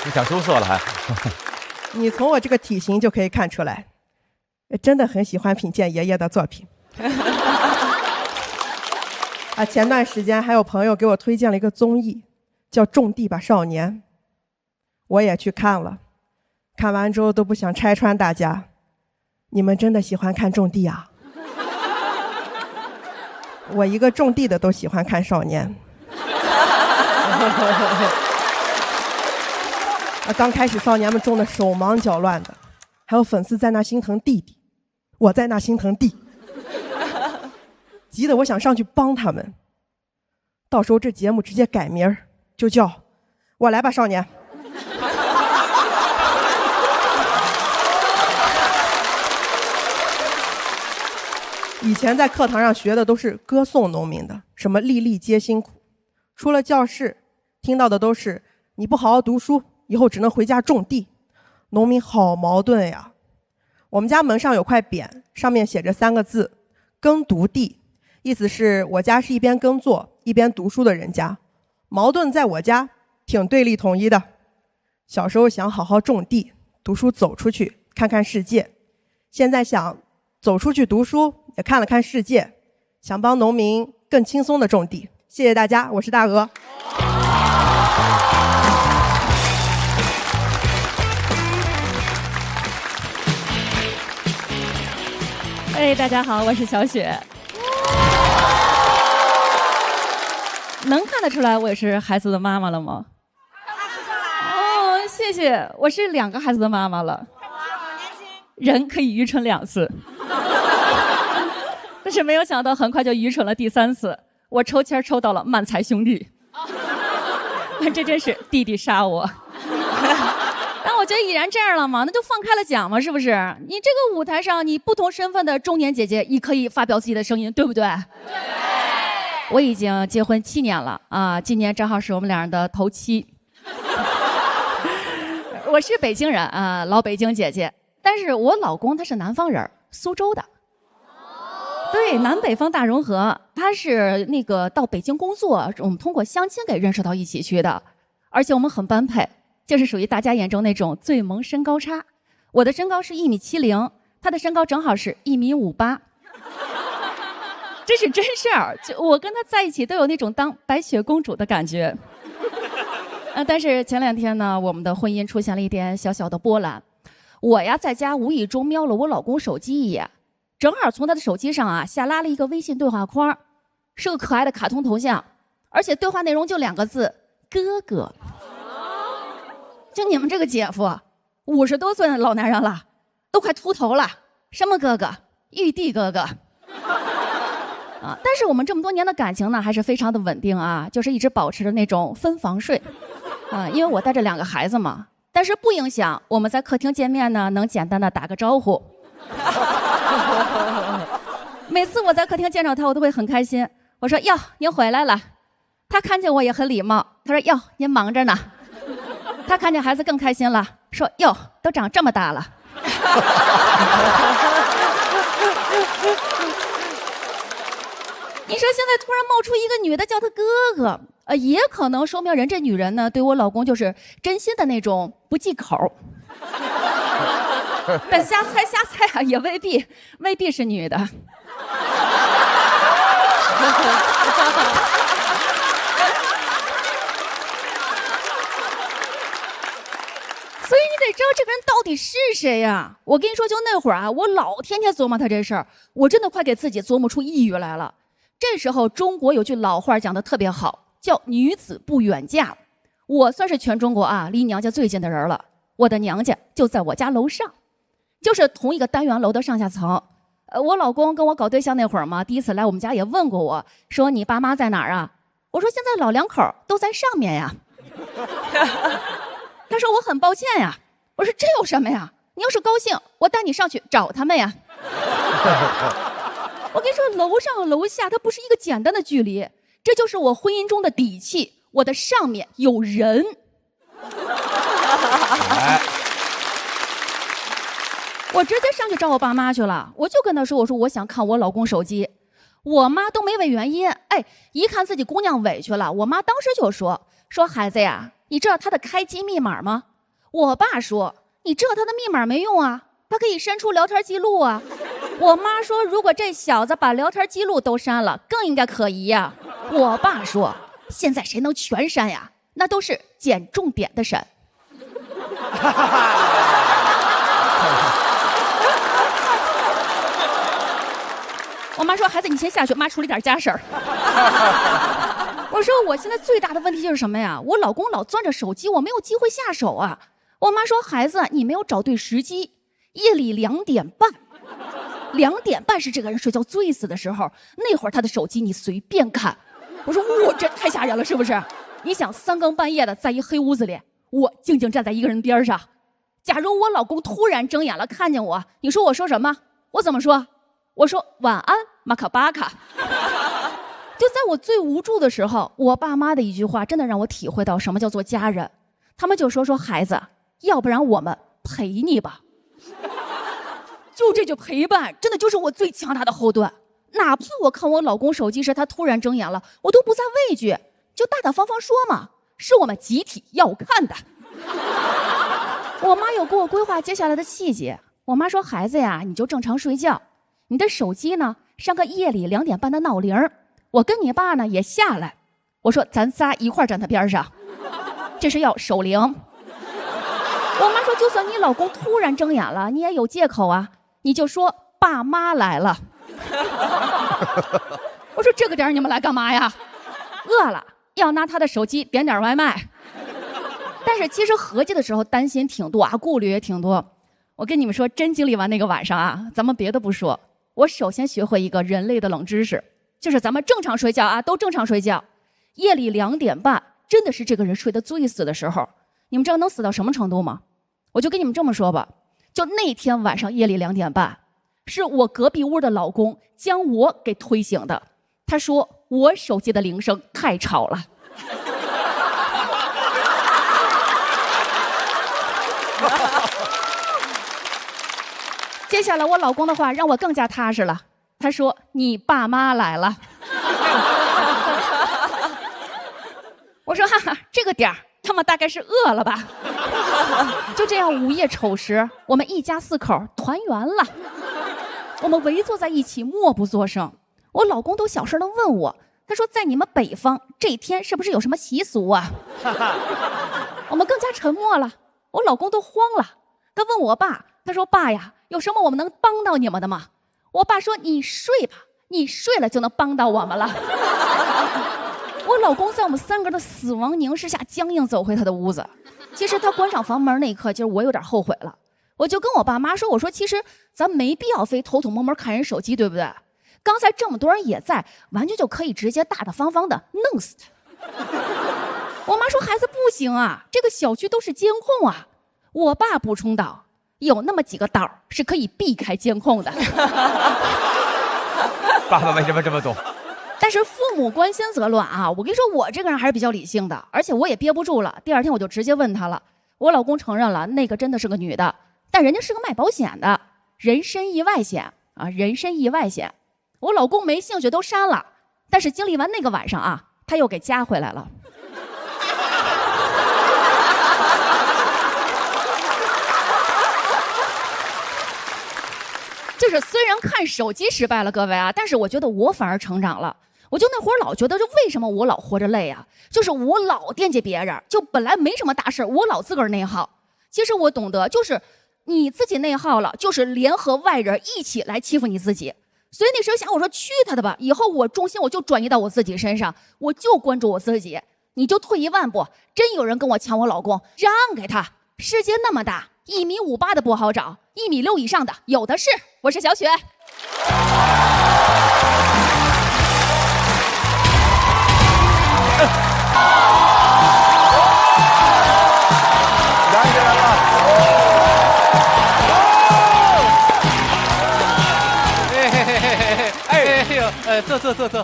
[SPEAKER 4] 你想收色了还？
[SPEAKER 8] 你从我这个体型就可以看出来，真的很喜欢品鉴爷爷的作品。啊，前段时间还有朋友给我推荐了一个综艺，叫《种地吧少年》，我也去看了，看完之后都不想拆穿大家，你们真的喜欢看种地啊？我一个种地的都喜欢看少年。刚开始少年们种的手忙脚乱的，还有粉丝在那心疼弟弟，我在那心疼地，急得我想上去帮他们。到时候这节目直接改名儿，就叫我来吧少年。以前在课堂上学的都是歌颂农民的，什么粒粒皆辛苦，出了教室听到的都是你不好好读书，以后只能回家种地。农民好矛盾呀。我们家门上有块匾，上面写着3个字耕读地，意思是我家是一边耕作一边读书的人家，矛盾在我家挺对立统一的。小时候想好好种地，读书走出去看看世界，现在想走出去读书也看了看世界，想帮农民更轻松的种地。谢谢大家，我是大鹅。
[SPEAKER 9] 哎，大家好，我是小雪。能看得出来我也是孩子的妈妈了吗？哦，谢谢，我是2个孩子的妈妈了。人可以愚蠢2次，但是没有想到很快就愚蠢了第3次，我抽签抽到了漫才兄弟，这真是弟弟杀我。但我觉得已然这样了嘛，那就放开了讲嘛，是不是？你这个舞台上，你不同身份的中年姐姐，你可以发表自己的声音，对不对？对。我已经结婚7年了啊，今年正好是我们2人的头7。我是北京人啊，老北京姐姐，但是我老公他是南方人，苏州的。对，南北方大融合，他是那个到北京工作，我们通过相亲给认识到一起去的，而且我们很般配。就是属于大家眼中那种最萌身高差，我的身高是1.70米，他的身高正好是1.58米，这是真事儿。就我跟他在一起都有那种当白雪公主的感觉。但是前2天呢，我们的婚姻出现了一点小小的波澜。我呀在家无意中瞄了我老公手机一眼，正好从他的手机上啊下拉了一个微信对话框，是个可爱的卡通头像，而且对话内容就2个字：哥哥。就你们这个姐夫，50多岁的老男人了，都快秃头了，什么哥哥，玉帝哥哥啊！但是我们这么多年的感情呢，还是非常的稳定啊，就是一直保持着那种分房睡啊，因为我带着2个孩子嘛，但是不影响我们在客厅见面呢，能简单的打个招呼。每次我在客厅见着他，我都会很开心。我说哟，您回来了。他看见我也很礼貌，他说哟，您忙着呢。他看见孩子更开心了，说哟，都长这么大了。你说现在突然冒出一个女的叫他哥哥，也可能说明人这女人呢对我老公就是真心的那种不忌口。但瞎猜啊，也未必是女的。所以你得知道这个人到底是谁呀？我跟你说，就那会儿啊，我老天天琢磨他这事儿，我真的快给自己琢磨出抑郁来了。这时候中国有句老话讲得特别好，叫女子不远嫁。我算是全中国啊离娘家最近的人了，我的娘家就在我家楼上，就是同一个单元楼的上下层。我老公跟我搞对象那会儿嘛，第一次来我们家也问过我，说你爸妈在哪儿啊？我说现在老2口都在上面呀。他说我很抱歉呀。我说这有什么呀？你要是高兴，我带你上去找他们呀。我跟你说，楼上和楼下它不是一个简单的距离，这就是我婚姻中的底气。我的上面有人。我直接上去找我爸妈去了，我就跟他说，我说我想看我老公手机。我妈都没问原因，哎，一看自己姑娘委屈了，我妈当时就说孩子呀，你知道他的开机密码吗？我爸说你知道他的密码没用啊，他可以删除聊天记录啊。我妈说如果这小子把聊天记录都删了，更应该可疑呀。我爸说现在谁能全删呀？那都是捡重点的删。我妈说孩子你先下去，妈处理点家事儿。我说我现在最大的问题就是什么呀？我老公老攥着手机，我没有机会下手啊。我妈说孩子你没有找对时机，夜里2点半，2点半是这个人睡觉最死的时候，那会儿他的手机你随便看。我说哇，这太吓人了，是不是？你想3更半夜的在一黑屋子里，我静静站在一个人边上，假如我老公突然睁眼了看见我，你说我说什么？我怎么说？我说晚安马卡巴卡。就在我最无助的时候，我爸妈的一句话真的让我体会到什么叫做家人。他们就说孩子，要不然我们陪你吧。就这句陪伴真的就是我最强大的后盾。哪怕我看我老公手机时他突然睁眼了，我都不再畏惧，就大大方方说嘛，是我们集体要看的。我妈有给我规划接下来的细节。我妈说孩子呀，你就正常睡觉，你的手机呢上个夜里2点半的闹铃，我跟你爸呢也下来，我说咱仨一块站他边上，这是要守灵。我妈说就算你老公突然睁眼了，你也有借口啊，你就说爸妈来了。我说这个点你们来干嘛呀？饿了要拿他的手机点点外卖。但是其实合计的时候担心挺多啊，顾虑也挺多。我跟你们说，真经历完那个晚上啊，咱们别的不说，我首先学会一个人类的冷知识，就是咱们正常睡觉啊，都正常睡觉，夜里2点半真的是这个人睡得最死的时候。你们知道能死到什么程度吗？我就跟你们这么说吧，就那天晚上夜里2点半，是我隔壁屋的老公将我给推醒的。他说我手机的铃声太吵了。接下来我老公的话让我更加踏实了，他说你爸妈来了。我说哈哈，这个点儿他们大概是饿了吧。就这样午夜丑时，我们一家4口团圆了，我们围坐在一起默不作声。我老公都小声的问我，他说在你们北方这一天是不是有什么习俗啊？我们更加沉默了，我老公都慌了，他问我爸，他说爸呀，有什么我们能帮到你们的吗？我爸说你睡吧，你睡了就能帮到我们了。我老公在我们3个的死亡凝视下僵硬走回他的屋子。其实他关上房门那一刻，其实我有点后悔了。我就跟我爸妈说，我说其实咱没必要非偷偷摸摸看人手机，对不对？刚才这么多人也在，完全就可以直接大大方方的弄死他。我妈说孩子不行啊，这个小区都是监控啊。我爸补充道，有那么几个道是可以避开监控的。
[SPEAKER 4] 爸爸为什么这么懂？
[SPEAKER 9] 但是父母关心则乱啊！我跟你说，我这个人还是比较理性的，而且我也憋不住了。第2天我就直接问他了，我老公承认了，那个真的是个女的，但人家是个卖保险的，人身意外险啊，人身意外险。我老公没兴趣都删了，但是经历完那个晚上啊，他又给加回来了。就是虽然看手机失败了，各位啊，但是我觉得我反而成长了。我就那会儿老觉得，就为什么我老活着累啊？就是我老惦记别人，就本来没什么大事，我老自个儿内耗。其实我懂得，就是你自己内耗了，就是联合外人一起来欺负你自己。所以那时候想，我说去他的吧，以后我重心我就转移到我自己身上，我就关注我自己。你就退1万步，真有人跟我抢我老公，让给他。世界那么大，1.58米的不好找，1.6米以上的有的是。我是小雪。
[SPEAKER 4] 想起来了。
[SPEAKER 10] 坐，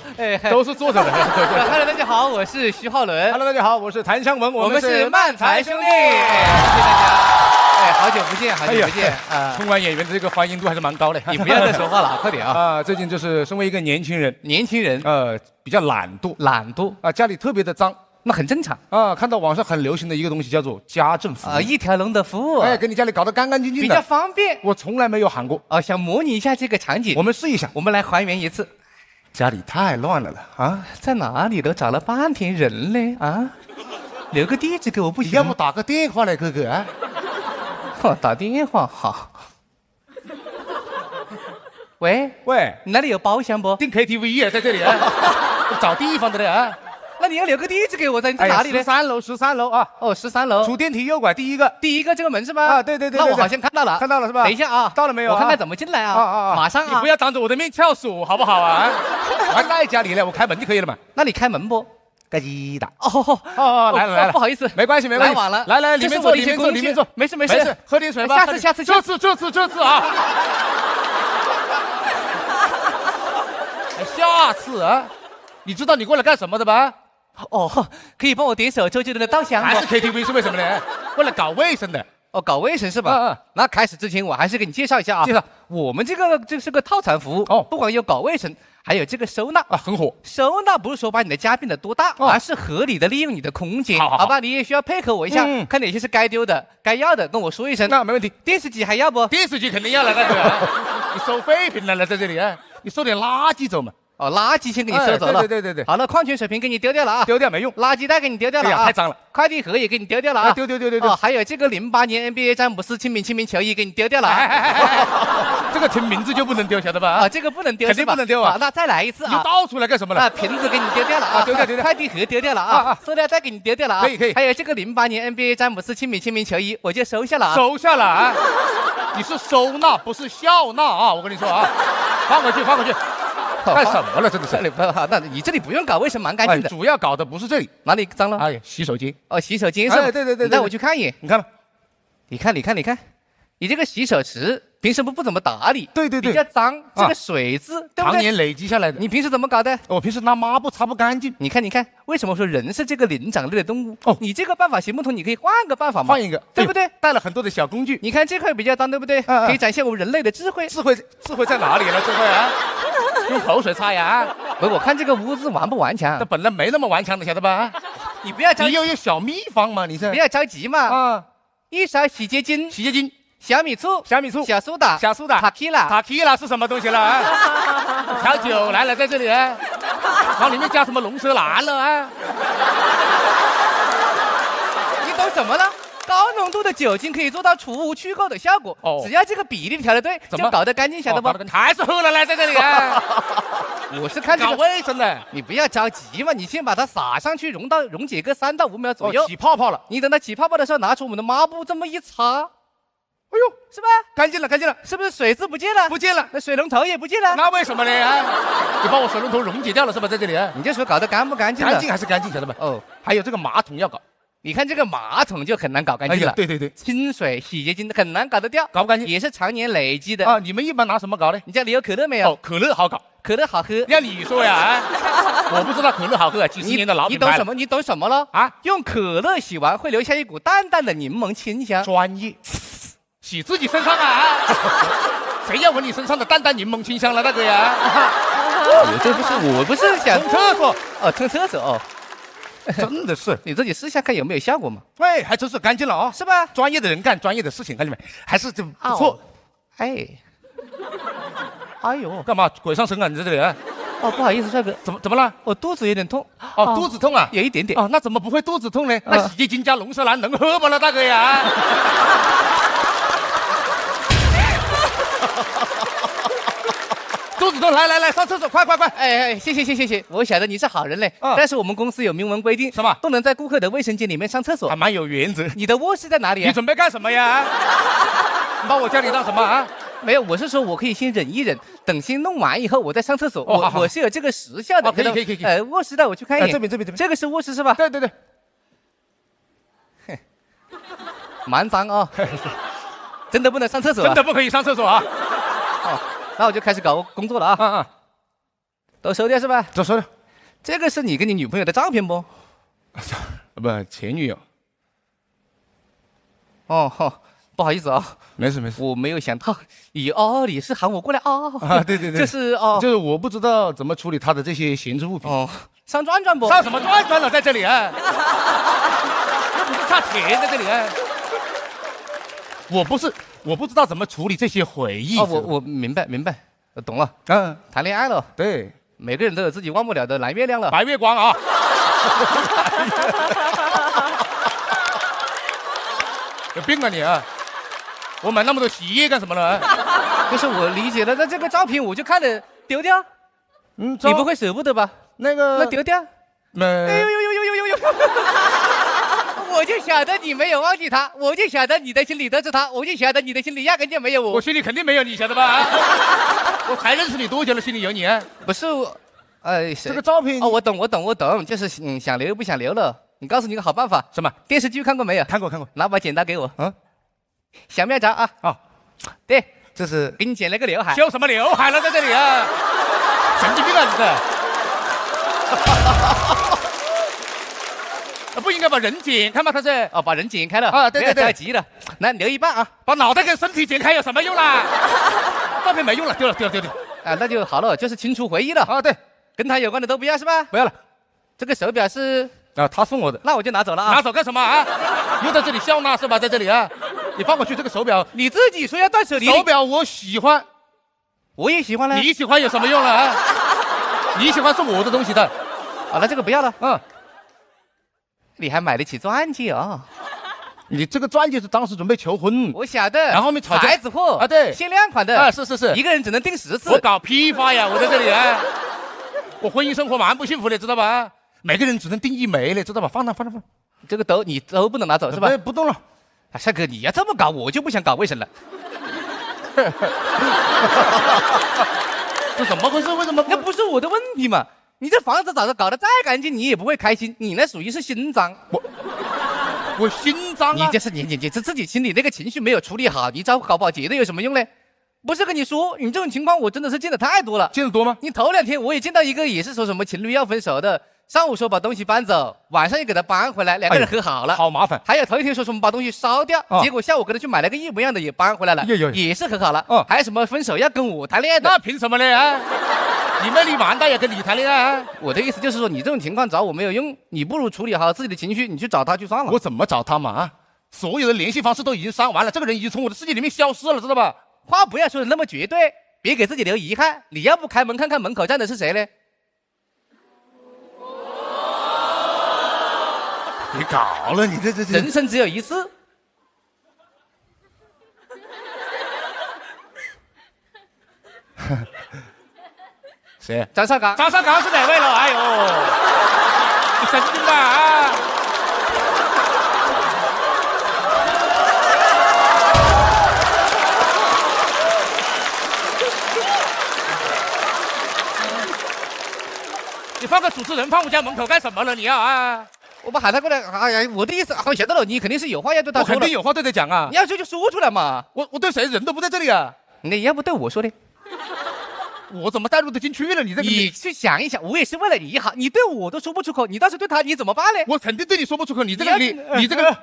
[SPEAKER 4] 都是坐着的。
[SPEAKER 10] Hello， 大家好，我是徐浩伦。
[SPEAKER 4] Hello， 大家好，我是谭湘文，
[SPEAKER 10] 我们是漫才兄弟。
[SPEAKER 4] 谢谢大家。
[SPEAKER 10] 哎，好久不见，好久不见啊！
[SPEAKER 4] 春晚演员的这个还原度还是蛮高的。
[SPEAKER 10] 你不要再说话了，快点啊！
[SPEAKER 4] 啊，最近就是身为一个年轻人，
[SPEAKER 10] 年轻人
[SPEAKER 4] 比较懒惰啊，家里特别的脏，
[SPEAKER 10] 那很正常
[SPEAKER 4] 啊。看到网上很流行的一个东西叫做家政服
[SPEAKER 10] 啊，一条龙的服务，
[SPEAKER 4] 哎，给你家里搞得干干净净的，
[SPEAKER 10] 比较方便。
[SPEAKER 4] 我从来没有喊过
[SPEAKER 10] 哦，想模拟一下这个场景，
[SPEAKER 4] 我们试一下，
[SPEAKER 10] 我们来还原一次。
[SPEAKER 4] 家里太乱了啊，
[SPEAKER 10] 在哪里都找了半天人嘞啊！留个地址给我不行？
[SPEAKER 4] 要不打个电话来，哥哥啊？
[SPEAKER 10] 打电话好。喂，你那里有包厢不？
[SPEAKER 4] 订 KTV 啊，在这里啊，找地方的了啊。
[SPEAKER 10] 那你要留个地址给我在哪里呢
[SPEAKER 4] ？13楼啊。
[SPEAKER 10] 哦，13楼。
[SPEAKER 4] 出电梯右拐第一个
[SPEAKER 10] 这个门是吗？
[SPEAKER 4] 啊，对。
[SPEAKER 10] 那我好像看到了，
[SPEAKER 4] 是吧？
[SPEAKER 10] 等一下啊，
[SPEAKER 4] 到了没有？
[SPEAKER 10] 我看看怎么进来啊。马上啊！
[SPEAKER 4] 你不要当着我的面撬锁好不好啊？我还在家里呢，我开门就可以了嘛。
[SPEAKER 10] 那你开门不？
[SPEAKER 4] 该鸡的。
[SPEAKER 10] 哦，
[SPEAKER 4] 来了，
[SPEAKER 10] 不好意思，
[SPEAKER 4] 没关系。
[SPEAKER 10] 来晚了。
[SPEAKER 4] 来，里面坐，里面坐。
[SPEAKER 10] 没事，
[SPEAKER 4] 喝点水吧。
[SPEAKER 10] 下次。
[SPEAKER 4] 这次啊。下次啊，你知道你过来干什么的吧？
[SPEAKER 10] 哦，可以帮我点首周杰伦的《稻香》吗？
[SPEAKER 4] 还是 KTV 是为什么呢？过来搞卫生的。
[SPEAKER 10] 哦，搞卫生是吧？那开始之前我还是给你介绍一下啊。
[SPEAKER 4] 介绍
[SPEAKER 10] 我们这是个套餐服务哦，不光有搞卫生，还有这个收纳
[SPEAKER 4] 啊，很火。
[SPEAKER 10] 收纳不是说把你的家变得多大，而是合理的利用你的空间。好吧，你也需要配合我一下，看哪些是该丢的、该要的，跟我说一声。
[SPEAKER 4] 那没问题。
[SPEAKER 10] 电视机还要不？
[SPEAKER 4] 电视机肯定要了，大哥。你收废品来了，在这里啊，你收点垃圾走嘛。
[SPEAKER 10] 哦，垃圾先给你收走了。
[SPEAKER 4] 对。
[SPEAKER 10] 好了，矿泉水瓶给你丢掉了啊，
[SPEAKER 4] 丢掉没用。
[SPEAKER 10] 垃圾袋给你丢掉了啊，
[SPEAKER 4] 太脏了。
[SPEAKER 10] 快递盒也给你丢掉了啊，
[SPEAKER 4] 丢。
[SPEAKER 10] 哦，还有这个08年 NBA 詹姆斯亲民球衣给你丢掉了
[SPEAKER 4] 啊。这个听名字就不能丢，晓得吧？
[SPEAKER 10] 啊，这个不能丢，
[SPEAKER 4] 肯定不能丢啊。
[SPEAKER 10] 那再来一次啊。
[SPEAKER 4] 你倒出来干什么了？
[SPEAKER 10] 啊，瓶子给你丢掉了啊，
[SPEAKER 4] 丢掉。
[SPEAKER 10] 快递盒丢掉了啊，塑料袋给你丢掉了啊。
[SPEAKER 4] 可以。
[SPEAKER 10] 还有这个08年 NBA 詹姆斯亲民球衣，我就收下了啊。
[SPEAKER 4] 收下了啊。你是收纳不是笑纳啊，我跟你说啊，放回去。干什么了？真的是。
[SPEAKER 10] 那你这里不用搞卫生，蛮干净的。
[SPEAKER 4] 主要搞的不是这里，
[SPEAKER 10] 哪里脏了？
[SPEAKER 4] 哎，洗手间。
[SPEAKER 10] 哦，洗手间是吧？
[SPEAKER 4] 对。
[SPEAKER 10] 你带我去看一眼。
[SPEAKER 4] 你看吧。
[SPEAKER 10] 你看，你这个洗手池平时不怎么打理，
[SPEAKER 4] 对，
[SPEAKER 10] 比较脏，这个水渍对不对？
[SPEAKER 4] 常年累积下来的。
[SPEAKER 10] 你平时怎么搞的？
[SPEAKER 4] 我平时拿抹布擦不干净。
[SPEAKER 10] 你看，为什么说人是这个灵长类的动物？哦，你这个办法行不通，你可以换个办法嘛。
[SPEAKER 4] 换一个，
[SPEAKER 10] 对不对？
[SPEAKER 4] 带了很多的小工具。
[SPEAKER 10] 你看这块比较脏，对不对？可以展现我们人类的智慧。
[SPEAKER 4] 智慧在哪里了？智慧啊！用口水擦牙。
[SPEAKER 10] 我看这个屋子顽不顽强？
[SPEAKER 4] 这本来没那么顽强的，晓得吧？
[SPEAKER 10] 你不要着急，
[SPEAKER 4] 你又有小秘方嘛？你是
[SPEAKER 10] 不要着急嘛。啊，一勺洗洁精，小米醋，小苏打，塔 Q
[SPEAKER 4] 是什么东西了啊？调酒来了，在这里啊，往里面加什么龙舌兰了啊？
[SPEAKER 10] 你懂什么了？高浓度的酒精可以做到除污去垢的效果。哦，只要这个比例调得对，就搞得干净，晓得不？
[SPEAKER 4] 还是喝了来，在这里啊。
[SPEAKER 10] 我是看这个
[SPEAKER 4] 搞卫生的，
[SPEAKER 10] 你不要着急嘛，你先把它撒上去，溶解个3到5秒左右，
[SPEAKER 4] 起泡泡了。
[SPEAKER 10] 你等它起泡泡的时候，拿出我们的抹布这么一擦，哎呦，是吧？
[SPEAKER 4] 干净了，
[SPEAKER 10] 是不是水渍不见了？
[SPEAKER 4] 不见了，
[SPEAKER 10] 那水龙头也不见了。
[SPEAKER 4] 那为什么呢？你把我水龙头溶解掉了是吧？在这里啊，
[SPEAKER 10] 你就说搞得干不干净？
[SPEAKER 4] 干净还是干净，晓得吧？哦，还有这个马桶要搞。
[SPEAKER 10] 你看这个马桶就很难搞干净了。
[SPEAKER 4] 对，
[SPEAKER 10] 清水、洗洁精很难搞得掉，
[SPEAKER 4] 搞不干净，
[SPEAKER 10] 也是常年累积的
[SPEAKER 4] 啊。你们一般拿什么搞呢？
[SPEAKER 10] 你家里有可乐没有？
[SPEAKER 4] 哦，可乐好搞，
[SPEAKER 10] 可乐好喝。
[SPEAKER 4] 要你说呀，我不知道可乐好喝，几10年的老品牌。
[SPEAKER 10] 你懂什么了啊？用可乐洗完会留下一股淡淡的柠檬清香。
[SPEAKER 4] 专业，洗自己身上啊？谁要闻你身上的淡淡柠檬清香了，大哥呀？
[SPEAKER 10] 我不是想
[SPEAKER 4] 冲厕所
[SPEAKER 10] 哦，冲厕所哦。
[SPEAKER 4] 真的是，
[SPEAKER 10] 你自己试下看有没有效果嘛？
[SPEAKER 4] 对，还真是干净了啊，
[SPEAKER 10] 是吧？
[SPEAKER 4] 专业的人干专业的事情，看见没？还是这不错。
[SPEAKER 10] 哎呦，
[SPEAKER 4] 干嘛鬼上身啊？你在这里啊？
[SPEAKER 10] 哦，不好意思，帅哥，
[SPEAKER 4] 怎么了？
[SPEAKER 10] 我肚子有点痛。
[SPEAKER 4] 哦，肚子痛啊？
[SPEAKER 10] 有一点点。
[SPEAKER 4] 哦，那怎么不会肚子痛呢？那洗洁精加龙舌兰能喝不了，大哥呀？肚子痛，来上厕所，快！
[SPEAKER 10] 哎，谢谢，我晓得你是好人嘞。但是我们公司有明文规定，
[SPEAKER 4] 什么
[SPEAKER 10] 不能在顾客的卫生间里面上厕所，
[SPEAKER 4] 还蛮有原则。
[SPEAKER 10] 你的卧室在哪里？
[SPEAKER 4] 你准备干什么呀？你把我家里当什么啊？
[SPEAKER 10] 没有，我是说我可以先忍一忍，等先弄完以后我再上厕所。我是有这个时效的。
[SPEAKER 4] 可以。
[SPEAKER 10] 卧室带我去看一眼。
[SPEAKER 4] 这边，
[SPEAKER 10] 这个是卧室是吧？
[SPEAKER 4] 对。
[SPEAKER 10] 蛮脏啊，真的不能上厕所？
[SPEAKER 4] 真的不可以上厕所啊！
[SPEAKER 10] 哦，那我就开始搞工作了啊！都收掉是吧？
[SPEAKER 4] 都收掉。
[SPEAKER 10] 这个是你跟你女朋友的照片不？
[SPEAKER 4] 不，前女友。
[SPEAKER 10] 哦，不好意思啊，
[SPEAKER 4] 没事没事，
[SPEAKER 10] 我没有想到你是喊我过来
[SPEAKER 4] 啊，对对对，
[SPEAKER 10] 就是
[SPEAKER 4] 就是我不知道怎么处理他的这些闲置物品。
[SPEAKER 10] 上转转不？
[SPEAKER 4] 上什么转转了，在这里啊？不是差钱在这里啊？我不知道怎么处理这些回忆。
[SPEAKER 10] 我明白，我懂了。谈恋爱了，
[SPEAKER 4] 对，
[SPEAKER 10] 每个人都有自己忘不了的蓝月亮了，
[SPEAKER 4] 白月光啊。有病啊你啊！我买那么多洗衣液干什么呢？
[SPEAKER 10] 可是我理解了，那这个照片我就看了丢掉。你不会舍不得吧？那丢掉。哎呦！我就晓得你没有忘记他，我就晓得你的心里都是他，我就晓得你的心里压根就没有我。
[SPEAKER 4] 我心里肯定没有你，晓得吧？我才认识你多久了，心里有你啊？
[SPEAKER 10] 不是我，
[SPEAKER 4] 这个照片
[SPEAKER 10] 我懂，就是想留不想留了。你告诉你个好办法，
[SPEAKER 4] 什么？
[SPEAKER 10] 电视剧看过没有？
[SPEAKER 4] 看过。
[SPEAKER 10] 拿把剪刀给我。小妙招啊！对，
[SPEAKER 4] 这是
[SPEAKER 10] 给你剪了个刘海。
[SPEAKER 4] 修什么刘海了，在这里啊？神经病啊你这！不应该把人剪开吗？他是
[SPEAKER 10] 把人剪开了
[SPEAKER 4] 啊！对，
[SPEAKER 10] 太急了，来留一半啊！
[SPEAKER 4] 把脑袋跟身体剪开有什么用啦？照片没用了，丢了
[SPEAKER 10] 啊！那就好了，就是清除回忆了
[SPEAKER 4] 啊！对，
[SPEAKER 10] 跟他有关的都不要是吧？
[SPEAKER 4] 不要了。
[SPEAKER 10] 这个手表是
[SPEAKER 4] 他送我的，
[SPEAKER 10] 那我就拿走了啊！
[SPEAKER 4] 拿走干什么啊？又在这里笑纳是吧？在这里啊，你放回去这个手表，
[SPEAKER 10] 你自己说要断舍离。
[SPEAKER 4] 手表我喜欢，
[SPEAKER 10] 我也喜欢了。
[SPEAKER 4] 你喜欢有什么用了啊？你喜欢是我的东西的。
[SPEAKER 10] 那这个不要了。你还买得起钻戒啊？
[SPEAKER 4] 你这个钻戒是当时准备求婚，
[SPEAKER 10] 我晓得。
[SPEAKER 4] 然后后面吵架，
[SPEAKER 10] 牌子货
[SPEAKER 4] 啊，对，
[SPEAKER 10] 限量款的
[SPEAKER 4] 啊，是，
[SPEAKER 10] 一个人只能订10次。
[SPEAKER 4] 我搞批发呀，我在这里啊，我婚姻生活蛮不幸福的，知道吧？每个人只能订1枚了，知道吧？放那。
[SPEAKER 10] 这个你都不能拿走是吧？
[SPEAKER 4] 不动了。
[SPEAKER 10] 帅哥，你要这么搞，我就不想搞卫生了。
[SPEAKER 4] 这怎么回事？为什么？
[SPEAKER 10] 那不是我的问题嘛？你这房子搞得再干净，你也不会开心。你那属于是心脏。
[SPEAKER 4] 我心脏啊！
[SPEAKER 10] 你这是你这自己心里那个情绪没有处理好，你找搞不好结的有什么用呢？不是跟你说，你这种情况我真的是见的太多了。
[SPEAKER 4] 见得多吗？
[SPEAKER 10] 你头2天我也见到一个，也是说什么情侣要分手的，上午说把东西搬走，晚上又给他搬回来，2个人和好了，
[SPEAKER 4] 好麻烦。
[SPEAKER 10] 还有头1天说什么把东西烧掉，结果下午跟他去买了个一模一样的也搬回来了，也是和好了。还有什么分手要跟我谈恋爱的？
[SPEAKER 4] 那凭什么呢？啊？你魅力蛮大，也跟你谈恋爱啊？
[SPEAKER 10] 我的意思就是说，你这种情况找我没有用，你不如处理好自己的情绪，你去找他去算了。
[SPEAKER 4] 我怎么找他嘛？啊，所有的联系方式都已经删完了，这个人已经从我的世界里面消失了，知道吧？
[SPEAKER 10] 话不要说的那么绝对，别给自己留遗憾。你要不开门看看门口站的是谁呢？
[SPEAKER 4] 别搞了，你这
[SPEAKER 10] 人生只有一次。
[SPEAKER 4] 谁？
[SPEAKER 10] 张绍刚。
[SPEAKER 4] 张绍刚是哪位了？哎呦，你神经吧啊！你放个主持人放我家门口干什么了？你啊！
[SPEAKER 10] 我把喊他过来。哎呀，我的意思，我晓得了，你肯定是有话要对他说。
[SPEAKER 4] 我肯定有话对他讲啊！
[SPEAKER 10] 你要说就说出来嘛。
[SPEAKER 4] 我对谁人都不在这里啊！
[SPEAKER 10] 你要不对我说的？
[SPEAKER 4] 我怎么带入得进去了？你这个，
[SPEAKER 10] 你去想一想，我也是为了你好，你对我都说不出口，你倒是对他，你怎么办呢？
[SPEAKER 4] 我肯定对你说不出口，你这个你这个，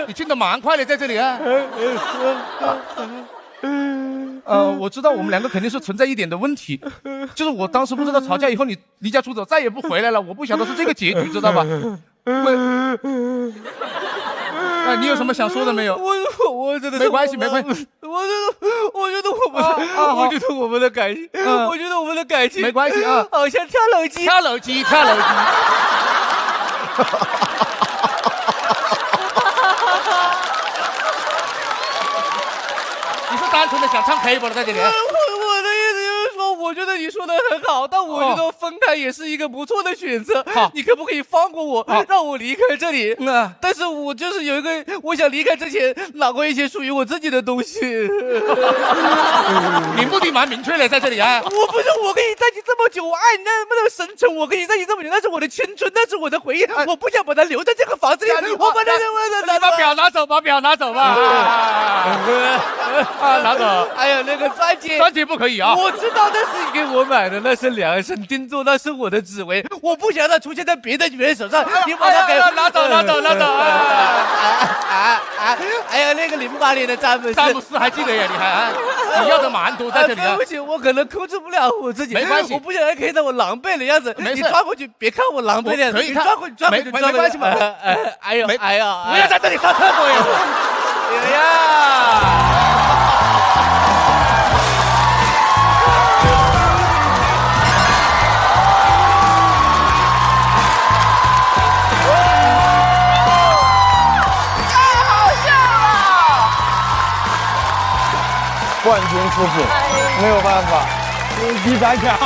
[SPEAKER 4] 你进得蛮快的，在这里啊。我知道我们2个肯定是存在一点的问题，就是我当时不知道吵架以后你离家出走再也不回来了，我不晓得是这个结局，知道吧？你有什么想说的没有？
[SPEAKER 10] 我真的
[SPEAKER 4] 没关系，没关系。
[SPEAKER 10] 我觉得我们的感情，我觉得我们的感情
[SPEAKER 4] 没关系啊，
[SPEAKER 10] 好像跳楼机。
[SPEAKER 4] 你是单纯的想唱 K 不了，在这里。
[SPEAKER 10] 我的意思就是说，我觉得你说的很好，但我觉得分开也是一个不错的选择。
[SPEAKER 4] 好，
[SPEAKER 10] 你可不可以放过我，让我离开这里？但是我就是有一个，我想离开之前拿过一些属于我自己的东西。
[SPEAKER 4] 你目的蛮明确的，在这里啊。
[SPEAKER 10] 我不是，我跟你在一起这么久，我爱你那么深沉，我跟你在一起这么久，那是我的青春，那是我的回忆，我不想把它留在这个房子里。我把它
[SPEAKER 4] 你把表拿走，把表拿走吧。拿走。
[SPEAKER 10] 还有那个钻戒
[SPEAKER 4] 不可以啊。
[SPEAKER 10] 我知道那是给我买的，那是量身定做，那是我的指围，我不想它出现在别的女人手上。你把它给
[SPEAKER 4] 拿走。
[SPEAKER 10] 哎呀，那个08年的詹姆斯
[SPEAKER 4] 还记得呀？你还你要的蛮多在这里。
[SPEAKER 10] 对不起，我可能控制不了我自己。
[SPEAKER 4] 没关系，
[SPEAKER 10] 我不想人看到我狼狈的样子。
[SPEAKER 4] 没事，
[SPEAKER 10] 你转过去，别看我狼狈的样子。
[SPEAKER 4] 可以，
[SPEAKER 10] 你转过去，转过去，
[SPEAKER 4] 没关系嘛。
[SPEAKER 10] 哎呦，哎呀，
[SPEAKER 4] 不要在这里上厕所呀！
[SPEAKER 10] 哎呀！
[SPEAKER 11] 冠军出品，没有办法，第3强。